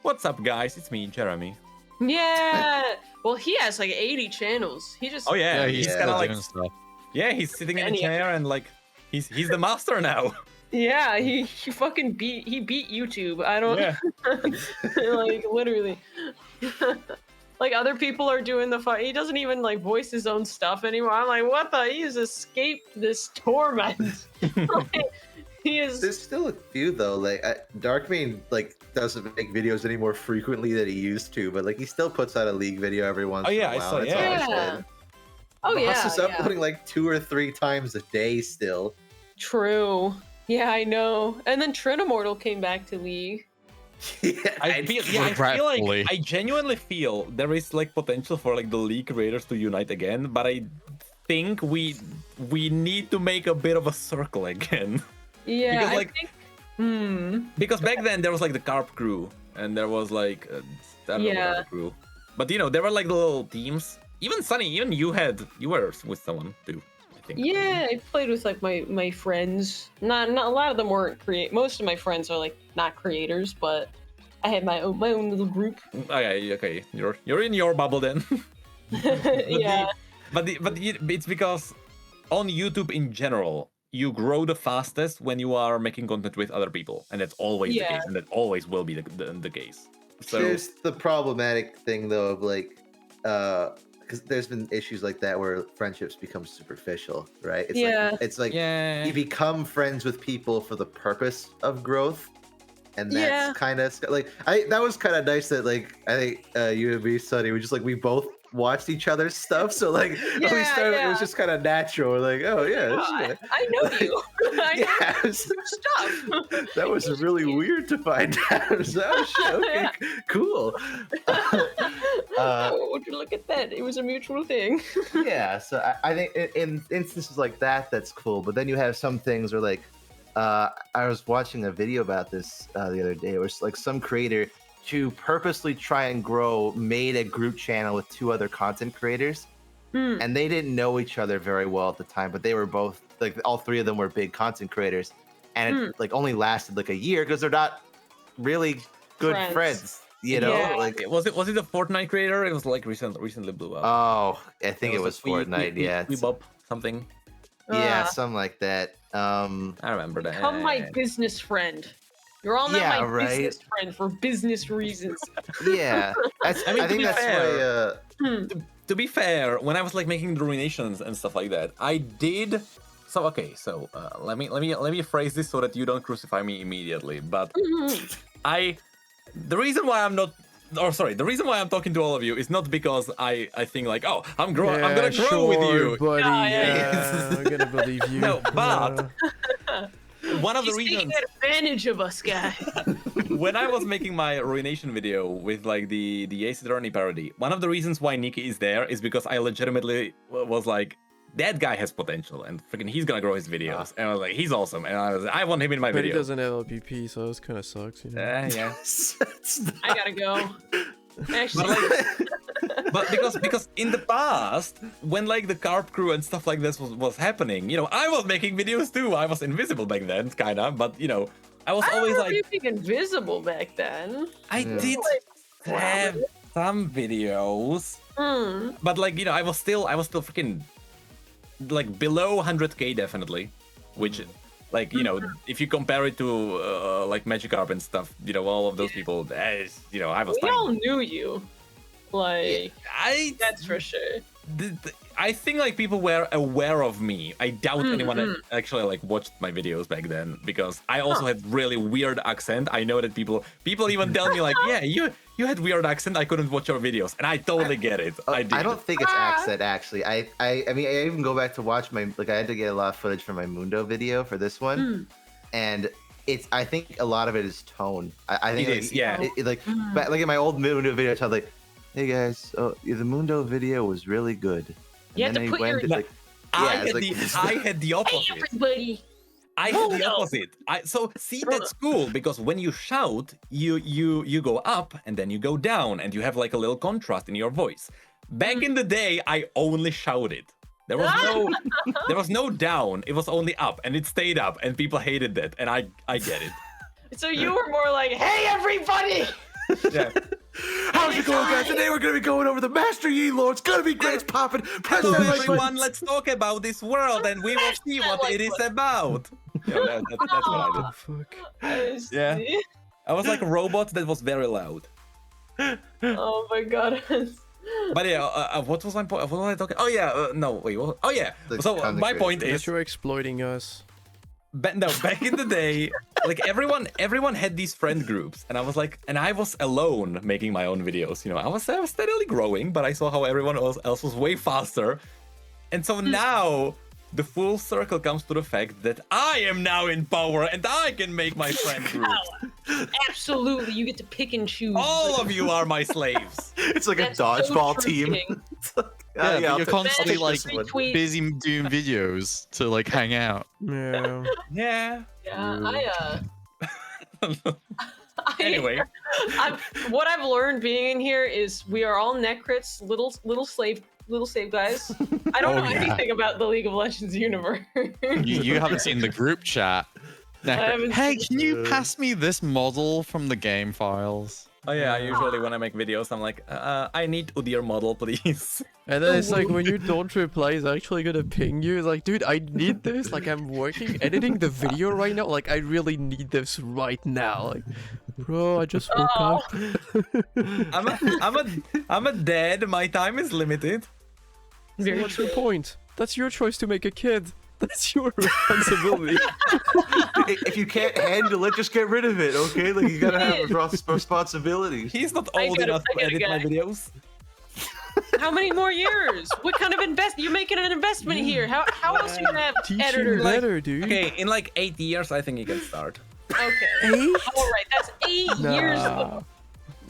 what's up, guys? It's me, Jeremy. Yeah. Well, he has like 80 channels. He just. Oh yeah, Yeah, he's he's still kind of like, doing stuff. yeah, he's sitting in a Any- chair and like he's the master now. Yeah, he fucking beat YouTube. I don't. Yeah. like literally. Like other people are doing the fight. He doesn't even like voice his own stuff anymore. I'm like, what the? He's escaped this torment. Like, he is. There's still a few though. Like Darkmane like doesn't make videos any more frequently than he used to, but like he still puts out a League video every once Oh, in yeah, a I while. saw- It's yeah. always Yeah. good. Oh Boss yeah. is uploading like 2 or 3 times a day still. True. Yeah, I know. And then Trinimortal came back to League. I feel like Regretfully. I genuinely feel there is like potential for like the League creators to unite again, but I think we need to make a bit of a circle again. Yeah, Because, I like- think. Because back then there was like the Carp crew, and there was like I don't know what Yeah. other crew, but you know there were like the little teams. Even Sunny, even you were with someone too, I think. Yeah, I played with like my friends. Not a lot of them weren't most of my friends are like not creators, but I had my own little group. Okay, you're in your bubble then. Yeah. But it's because on YouTube in general, you grow the fastest when you are making content with other people, and that's always the Yeah. case, and that always will be the case. So There's the problematic thing though of like because there's been issues like that where friendships become superficial, right? It's Yeah. like, it's like yeah, you become friends with people for the purpose of growth, and that's Yeah. kind of like that was kind of nice that like I think you and me, Sunny, we both watched each other's stuff, so like when we Yeah, started, it yeah. was just kind of natural. We're like, oh yeah, this is I know you. I know yeah, it was- your stuff. that was really weird to find out. So, oh shit, okay, cool. Oh, look at that. It was a mutual thing. Yeah, so I think in instances like that, that's cool. But then you have some things where like, I was watching a video about this the other day, where it's like some creator to purposely try and grow, made a group channel with 2 other content creators, and they didn't know each other very well at the time, but they were both like all 3 of them were big content creators, and it like only lasted like a year because they're not really good friends. You know, like was it the Fortnite creator? It was like recently blew up. Oh, I think it was Fortnite. Weebop something. Yeah, something like that. I remember that. Become my business friend. You're all not my business friend for business reasons. Yeah, I think that's fair. Why. To be fair, when I was like making the ruinations and stuff like that, I did. So okay, so let me phrase this so that you don't crucify me immediately. But the reason why I'm talking to all of you is not because I think like, oh, I'm gonna grow with you, buddy. I'm gonna believe you. No, but one of the reasons taking advantage of us, guy. When I was making my ruination video with like the Ace Attorney parody, one of the reasons why Nicky is there is because I legitimately was like, that guy has potential, and freaking he's gonna grow his videos. And I was like, he's awesome, and I want him in my video. But he doesn't have LPP, so this kind of sucks, you know. Yeah. I gotta go. Actually, but because in the past, when like the carp crew and stuff like this was happening, you know, I was making videos too. I was invisible back then, kinda, but you know, I was always like being invisible back then. I did have some videos, but like, you know, I was still freaking like below 100k definitely, which like, you know, if you compare it to like Magikarp and stuff, you know, all of those people, you know, I was we all knew you, like that's for sure. I think like people were aware of me. I doubt anyone actually like watched my videos back then, because I also had really weird accent. I know that people even tell me like, yeah, you had weird accent, I couldn't watch your videos, and I totally get it. I don't think it's accent actually. I mean, I even go back to watch my, like, I had to get a lot of footage from my Mundo video for this one, and I think a lot of it is tone. I think it is, yeah. But like in my old Mundo video, I was like, hey guys, the Mundo video was really good. And you have to put your... I had the opposite. Hey, everybody. I had the opposite. So see, that's cool, because when you shout, you go up and then you go down, and you have like a little contrast in your voice. Back in the day, I only shouted. There was no down. It was only up, and it stayed up, and people hated that, and I get it. So you were more like, hey everybody. Yeah. How's it going, guys? Today we're gonna be going over the Masterr Yeet lore. It's gonna be great. It's popping. Hello, everyone. Let's talk about this world, and we will see what it is about. Yeah, that's what I did. Fuck. Yeah. I was like a robot that was very loud. Oh my god. But yeah, what was my point? What was I talking? Oh yeah, no, wait. What? Oh yeah. So my point is, you're exploiting us. Back in the day, like everyone had these friend groups, and I was like, and I was alone making my own videos. You know, I was steadily growing, but I saw how everyone else was way faster, and so now the full circle comes to the fact that I am now in power and I can make my friend groups. Absolutely, you get to pick and choose. All of you are my slaves. It's like a dodgeball team. Yeah, you're constantly like busy doing videos to like hang out. Yeah. Yeah, Anyway, what I've learned being in here is we are all Necrits, little slave guys. I don't know anything about the League of Legends universe. You haven't seen the group chat. Hey, can you pass me this model from the game files? Oh yeah, I usually when I make videos, I'm like, I need Udyr model, please. And then it's like when you don't reply, it's actually gonna ping you. It's like, dude, I need this. Like, I'm working, editing the video right now. Like, I really need this right now. Like, bro, I just woke up. I'm a dead. My time is limited. So what's your point? That's your choice to make a kid. That's your responsibility. If you can't handle it, just get rid of it, okay? Like, you gotta have responsibilities. He's not old enough to edit my videos. How many more years? What kind of you're making an investment here? How else are you gonna have editors? Better, dude. Okay, in like 8 years, I think you can start. Okay. 8? All right, that's 8 years.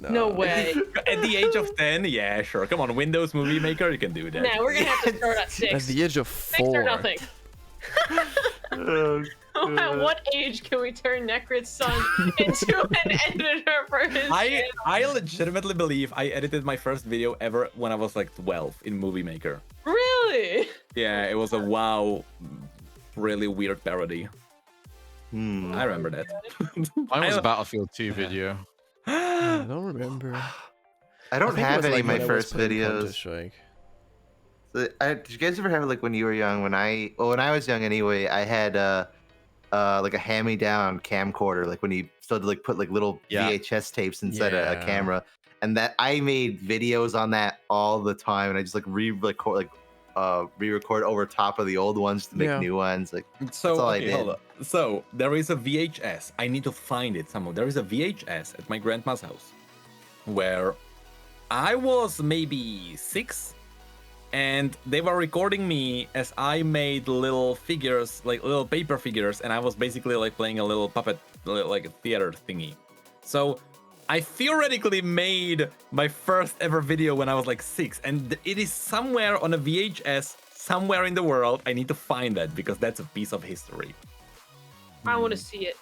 No way. At the age of 10, yeah, sure. Come on, Windows Movie Maker, you can do that. Nah, we're gonna have to start at 6. At the age of 4. 6 or nothing. At what age can we turn Necrit's son into an editor for his channel? I legitimately believe I edited my first video ever when I was like 12 in Movie Maker. Really? Yeah, it was a wow, really weird parody. I remember that. Mine was a Battlefield 2 video. I don't remember. I don't think it have was, any like, of my when I was first playing videos. Counter-Strike. So, did you guys ever have like when you were young? When I was young anyway, I had like a hand-me-down camcorder, like when you still had to like put like little VHS tapes inside a camera, and that I made videos on that all the time, and I just like re-record over top of the old ones to make new ones. Like so, that's all I okay, did. hold on. So there is a VHS. I need to find it somehow. There is a VHS at my grandma's house where I was maybe 6. And they were recording me as I made little figures, like little paper figures, and I was basically like playing a little puppet, like a theater thingy. So I theoretically made my first ever video when I was like 6, and it is somewhere on a VHS, somewhere in the world. I need to find that because that's a piece of history. I want to see it.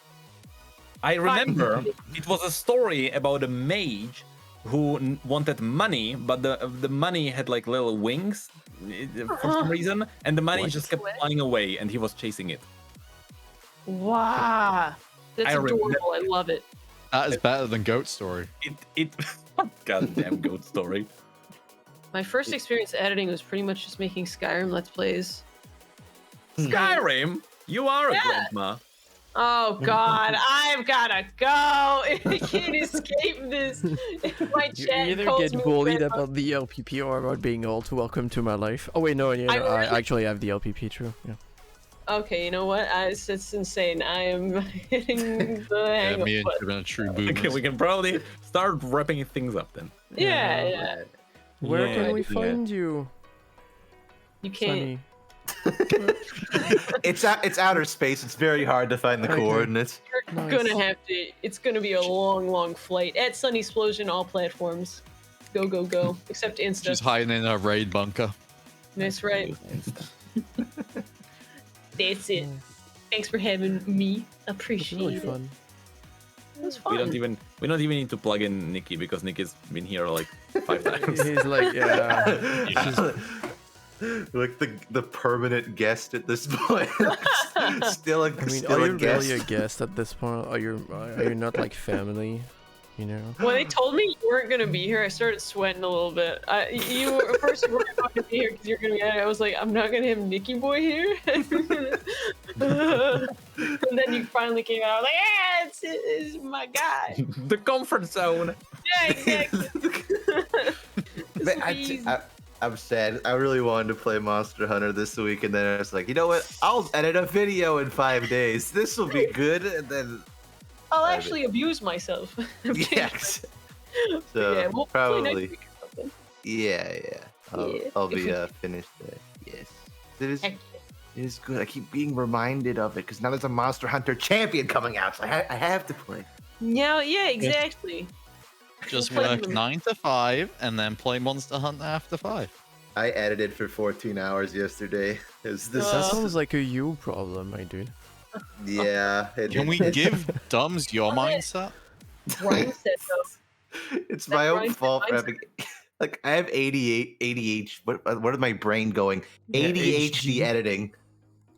I remember it was a story about a mage who wanted money, but the money had like little wings for some reason, and the money just kept flying away, and he was chasing it. Wow, that's adorable. I love it. That is better than Goat Story. Goddamn Goat Story. My first experience editing was pretty much just making Skyrim Let's Plays. Skyrim? You are a grandma. Oh God, I've gotta go. I can't escape this. My You chat either calls get me bullied grandma. about the LPP or about being all too welcome to my life. Oh wait, no, I actually have the LPP, true. Yeah. Okay, you know what? It's insane. I am hitting the hang Me and of you've been a true boomer. Okay, we can probably start wrapping things up then. Yeah. Where can we Yeah. find you? You can't. Sunny? It's outer space. It's very hard to find the coordinates. You're Nice. gonna have to. It's gonna be a long flight. At Sunny Explosion, all platforms. Go, go, go. Except Insta. She's hiding in a raid bunker. That's right. That's it. Thanks for having me. It's Appreciate really it. fun. It was fun. We don't even need to plug in Nicky because Nicky's been here like 5 times. He's like, yeah. Like the permanent guest at this point. still a I mean, still are a you guest. really a guest at this point? Are you not like family? You know? When they told me you weren't gonna be here, I started sweating a little bit. You were first you weren't gonna be here because you're gonna be. I was like, I'm not gonna have Nicky Boy here. And then you finally came out. I was like, yeah, it's my guy. The comfort zone. Yeah, exactly. Man, I'm sad. I really wanted to play Monster Hunter this week, and then I was like, you know what? I'll edit a video in 5 days. This will be good. And then I'll actually abuse myself. yes. So yeah, we'll play next probably. week or something. Yeah. I'll be finished there. Yes. It is good. I keep being reminded of it because now there's a Monster Hunter champion coming out, so I have to play. Yeah, exactly. Just We'll play work them. 9 to 5 and then play Monster Hunter after 5. I edited for 14 hours yesterday. This That sounds like a you problem, my dude. yeah. Can we give Dums your mindset? Brian said so. It's That my own grinds fault for mindset. having like I have ADHD. What is my brain going? Yeah, ADHD editing.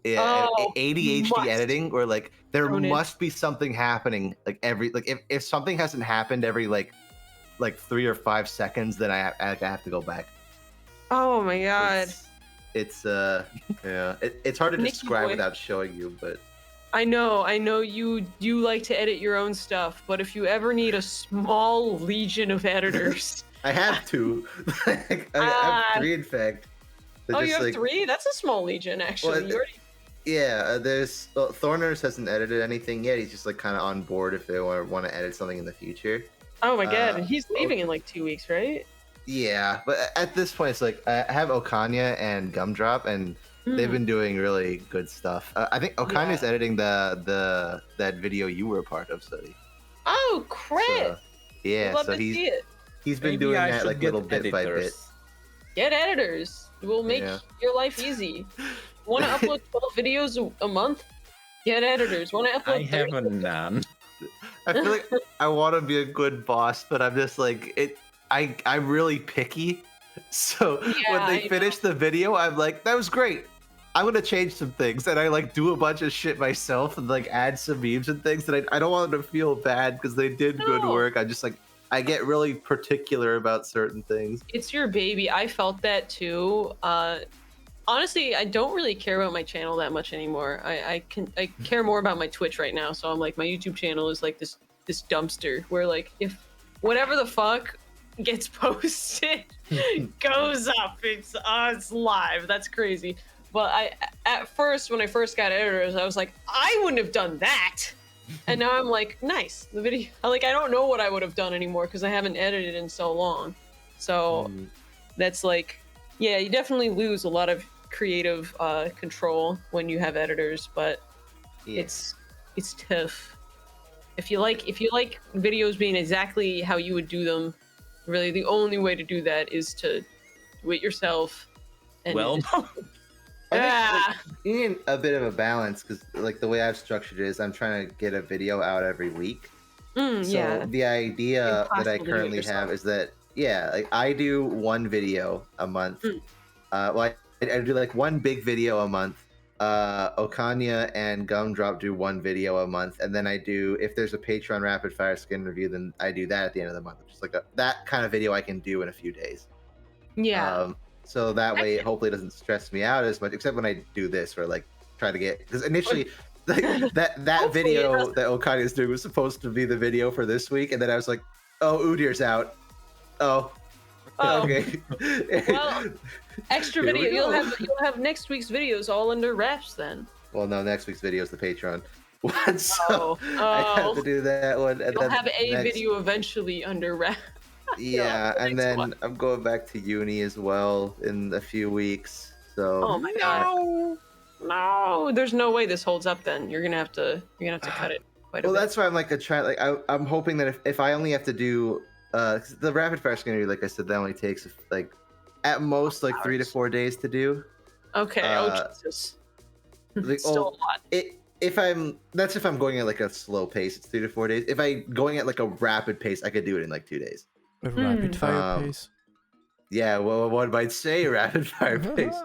Oh, ADHD must. editing, where like there Thrown in. must be something happening like if something hasn't happened every like 3 or 5 seconds, then I have to go back. Oh my god. It's yeah. It's hard to Nicky describe boy. without showing you, but I know you like to edit your own stuff, but if you ever need a small legion of editors. I have 2. I have 3 in fact. They're Oh, just, you have like, 3? That's a small legion, actually. Well, You already... Yeah, there's Thorners hasn't edited anything yet. He's just like kind of on board if they want to edit something in the future. Oh my god, Uh, he's leaving in like 2 weeks, right? Yeah, but at this point, it's like I have Okanya and Gumdrop, and they've been doing really good stuff. I think Okanya's editing that video you were a part of, Sody. Oh crap! So, yeah, Love so to see it. he's been Maybe doing I that should like get little bit by bit. editors. Get editors. We'll make Yeah. your life easy. Want to upload 12 videos a month? Get editors. Want to upload? I have none. I feel like I want to be a good boss, but I'm just like I'm really picky. So when they finish the video, I'm like, that was great. I'm gonna change some things, and I like do a bunch of shit myself and like add some memes and things that I don't want them to feel bad because they did good work. I just like I get really particular about certain things. It's your baby. I felt that too. Honestly, I don't really care about my channel that much anymore. I care more about my Twitch right now. So I'm like, my YouTube channel is like this dumpster where like if whatever the fuck gets posted goes up. It's live. That's crazy. But at first, when I first got editors, I was like, I wouldn't have done that. And now I'm like, nice. The video, like, I don't know what I would have done anymore because I haven't edited in so long. So that's like, yeah, you definitely lose a lot of creative control when you have editors, but it's tough. If you like videos being exactly how you would do them, really the only way to do that is to do it yourself. And I think, you need a bit of a balance because like the way I've structured it is I'm trying to get a video out every week. So the idea that I currently have is that like I do one video a month. Well, I do like one big video a month. Okanya and Gumdrop do one video a month, and then I do, if there's a Patreon rapid fire skin review, then I do that at the end of the month, which is like that kind of video I can do in a few days. So that way, it hopefully doesn't stress me out as much, except when I do this or like try to get, because initially like, that video that Okanya is doing was supposed to be the video for this week, and then I was like, oh, Udyr's out. Oh. Okay. Well, extra video. You'll have next week's videos all under wraps then. Well, no, next week's video is the Patreon one, so I have to do that one. And you'll have a video eventually under wraps. Yeah, and then I'm going back to uni as well in a few weeks. So. Oh my god. No, there's no way this holds up. Then you're gonna have to cut it quite a bit. Well, that's why I'm like I'm hoping that if I only have to do the rapid fire skin review, like I said, that only takes like at most like 3 to 4 days to do. Okay. Jesus. Like, Still a lot. If I'm going at like a slow pace, it's 3 to 4 days. If I'm going at like a rapid pace, I could do it in like 2 days. A rapid fire pace. Yeah, well, one might say rapid fire pace.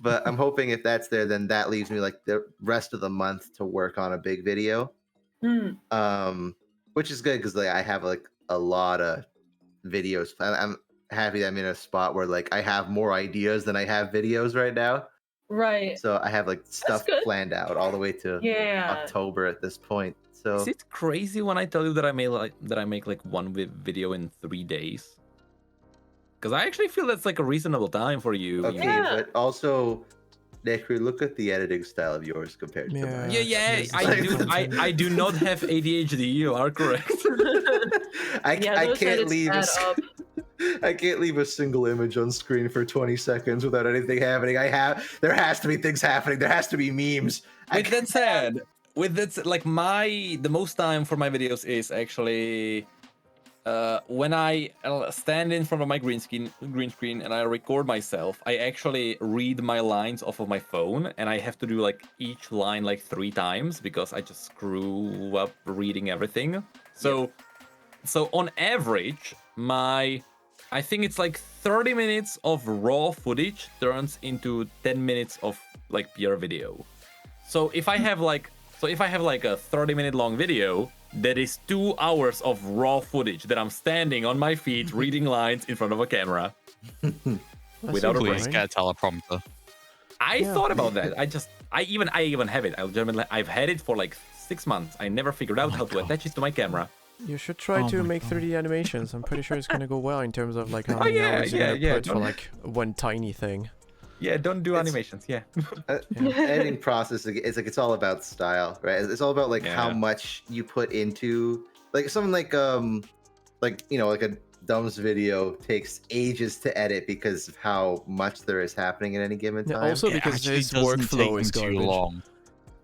But I'm hoping if that's there, then that leaves me like the rest of the month to work on a big video. Which is good because like I have like a lot of videos. I'm happy that I'm in a spot where like I have more ideas than I have videos right now. Right. So I have like stuff planned out all the way to October at this point. So is it crazy when I tell you that I make like one video in 3 days? Because I actually feel that's like a reasonable time for you. Okay, but also, Necru, look at the editing style of yours compared to mine. Yeah, I do not have ADHD. You are correct. I can't leave I can't leave a single image on screen for 20 seconds without anything happening. There has to be things happening. There has to be memes. With that said, like the most time for my videos is actually when I stand in front of my green screen and I record myself. I actually read my lines off of my phone, and I have to do like each line like 3 times because I just screw up reading everything. So on average, I think it's like 30 minutes of raw footage turns into 10 minutes of like pure video. So if I have like a 30-minute long video, that is 2 hours of raw footage that I'm standing on my feet reading lines in front of a camera. Without a break. Please get a teleprompter. I thought about that. I even have it. I've had it for like 6 months. I never figured out how to attach it to my camera. You should try to make 3D animations. I'm pretty sure it's gonna go well in terms of like how many hours you're gonna put for like one tiny thing. Yeah, don't do animations. Editing process is like it's all about style, right? It's all about like how much you put into like something like you know, like a Dumb's video takes ages to edit because of how much there is happening at any given time. Also because his workflow is too long.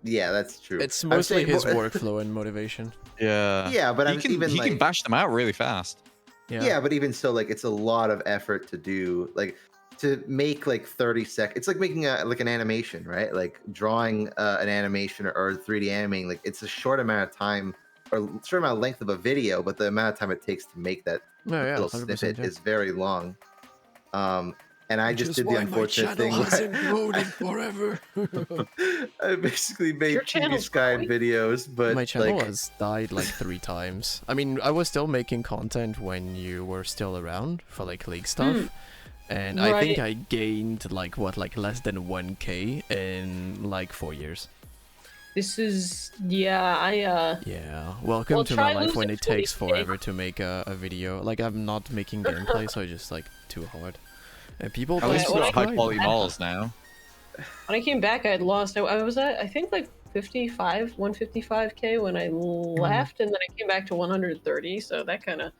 Yeah, that's true. It's mostly his workflow and motivation. Yeah, but he can bash them out really fast. Yeah, but even so, like it's a lot of effort to do. Like to make like 30 seconds. It's like making an animation, right? Like drawing an animation or 3D animating. Like it's a short amount of time or short amount of length of a video, but the amount of time it takes to make that little snippet is very long. And I just did the unfortunate thing. Hasn't grown in forever. I basically made TV Sky videos, but my channel has died like 3 times. I mean, I was still making content when you were still around for like League stuff. And I think I gained like less than 1K in like 4 years. This is yeah. Welcome to my life when it takes forever to make a video. Like I'm not making gameplay, so it's just like too hard. And people at least we got high quality models models now. When I came back, I had lost. I was at I think like 155k when I left, and then I came back to 130. So that kind of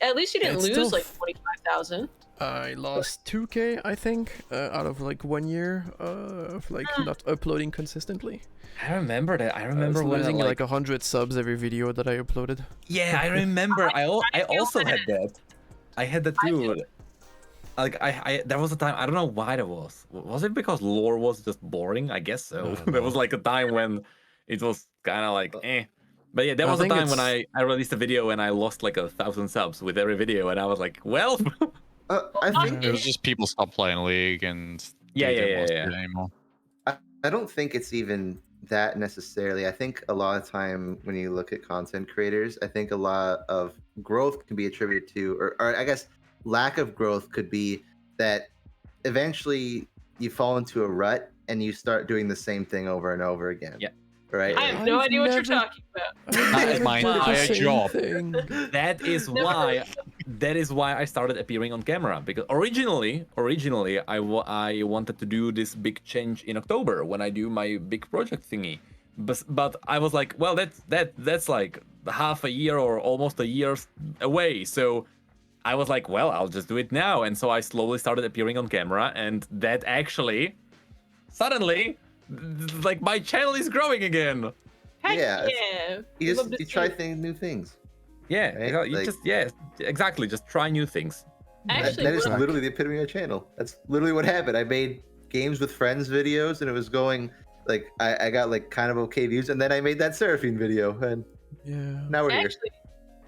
at least you didn't lose like 25,000. I lost 2K, I think, out of like 1 year of like not uploading consistently. I remember that. I remember losing like 100 subs every video that I uploaded. Yeah, I remember. I also had that. I had that too. Like there was a time, I don't know why that was. Was it because lore was just boring? I guess so. There was like a time when it was kind of like eh. But yeah, there was a time when I released a video and I lost like 1,000 subs with every video, and I was like, well. I think it was just people stopped playing League and yeah. Anymore. I don't think it's even that necessarily. I think a lot of time when you look at content creators, I think a lot of growth can be attributed to, or I guess lack of growth could be that eventually you fall into a rut and you start doing the same thing over and over again. Yeah. Right? I have no idea what you're talking about. That is my entire job. That is why I started appearing on camera, because originally I wanted to do this big change in October when I do my big project thingy, but I was like, well, that's like half a year or almost a year away, so I was like, well, I'll just do it now. And so I slowly started appearing on camera, and that actually suddenly, like, my channel is growing again. Heck yeah. You try new things. Yeah, right? you like, exactly. Just try new things. Actually, that is literally the epitome of a channel. That's literally what happened. I made games with friends videos, and it was going like I got like kind of okay views, and then I made that Seraphine video, and now we're here.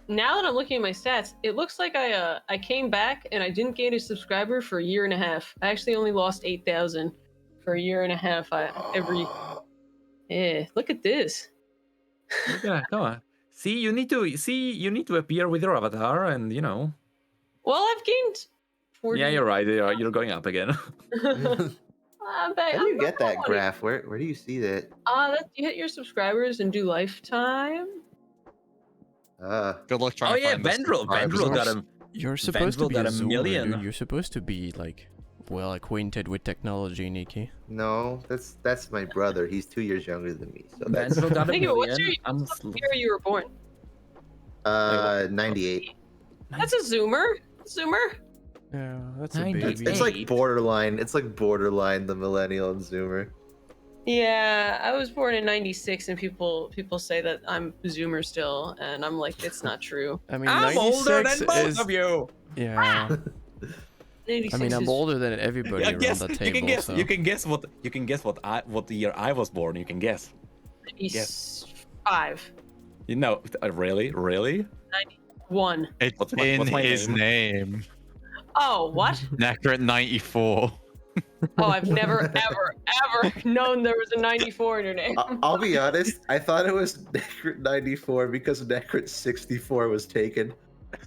Now that I'm looking at my stats, it looks like I came back and I didn't gain a subscriber for a year and a half. I actually only lost 8,000 for a year and a half. Yeah, look at this. Yeah, come on. See, you need to appear with your avatar, and you know. Well, I've gained 40. Yeah, you're right. You're going up again. I'm back. How do you get that graph? Where do you see that? You hit your subscribers and do lifetime. Good luck trying. Oh yeah, Vendril got him. You're supposed to be a million. You're supposed to be like well acquainted with technology, Nicky. No, that's my brother. He's 2 years younger than me. So that's. Vendril got a million. What's year you were born? 98. That's a zoomer. Yeah, that's a baby. It's like borderline. It's like borderline the millennial and zoomer. Yeah, I was born in 96, and people say that I'm zoomer still, and I'm like, it's not true. I mean, I'm older than both of you. Yeah. I mean, I'm older than everybody around the table. You can guess what the year I was born. You can guess. 95. You know, really? 91. It's in his name. Oh, what? Necrit 94. Oh, I've never, ever known there was a 94 in your name. I'll be honest. I thought it was Necrit 94 because Necrit 64 was taken.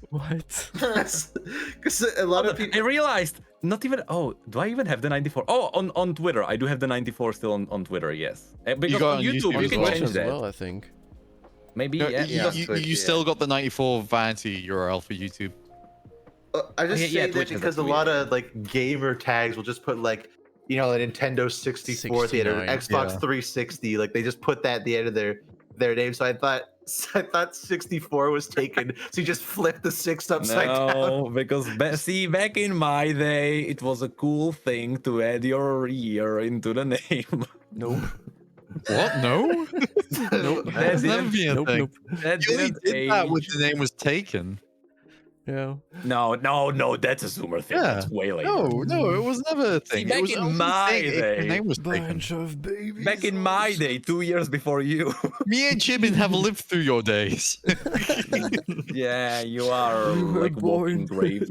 What? Because a lot of people. I realized not even. Oh, do I even have the 94? Oh, on Twitter, I do have the 94 still on Twitter. Yes, because on YouTube you can change that. Well, I think. Maybe. No, yeah. You still got the 94 vanity URL for YouTube. I just say that because a lot of like gamer tags will just put like, you know, the Nintendo 64 at the end, or Xbox 360. Like they just put that at the end of their name. So I thought 64 was taken. So you just flip the 6 upside down. No, because back in my day, it was a cool thing to add your year into the name. Nope. What? No? Nope. That's never been a thing. That You only did that when the name was taken. Yeah. No, that's a Zoomer thing. Yeah. That's way later. No, it was never a thing. back It was in only a my thing if your day. name was taken. Bunch of babies. Back in my day, 2 years before you. Me and Chibiin have lived through your days. Yeah, you are We were like walking born grave.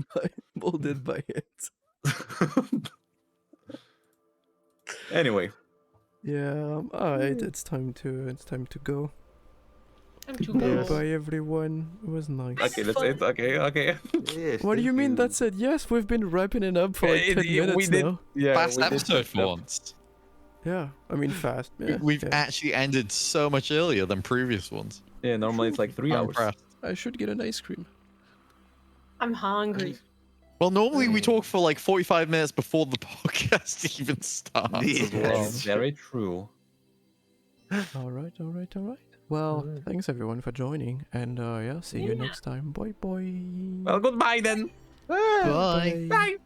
molded by it. Anyway, Yeah. Alright, it's time to go. I'm too bad. Bye everyone. It was nice. okay, that's it. Okay. Yes, What do thank you mean that's it? Yes, we've been wrapping it up for like 10 we minutes did. now. Yeah, Fast we did episode fix for up. once. Yeah, I mean fast. Yeah, We've yeah. actually ended so much earlier than previous ones. Yeah, normally it's like 3 I'm hours. impressed. I should get an ice cream. I'm hungry. Well, normally we talk for like 45 minutes before the podcast even starts as well. That's very true. Alright. Well, thanks everyone for joining, and yeah, see you Yeah. next time. Bye bye. Well, goodbye then. Bye. Bye.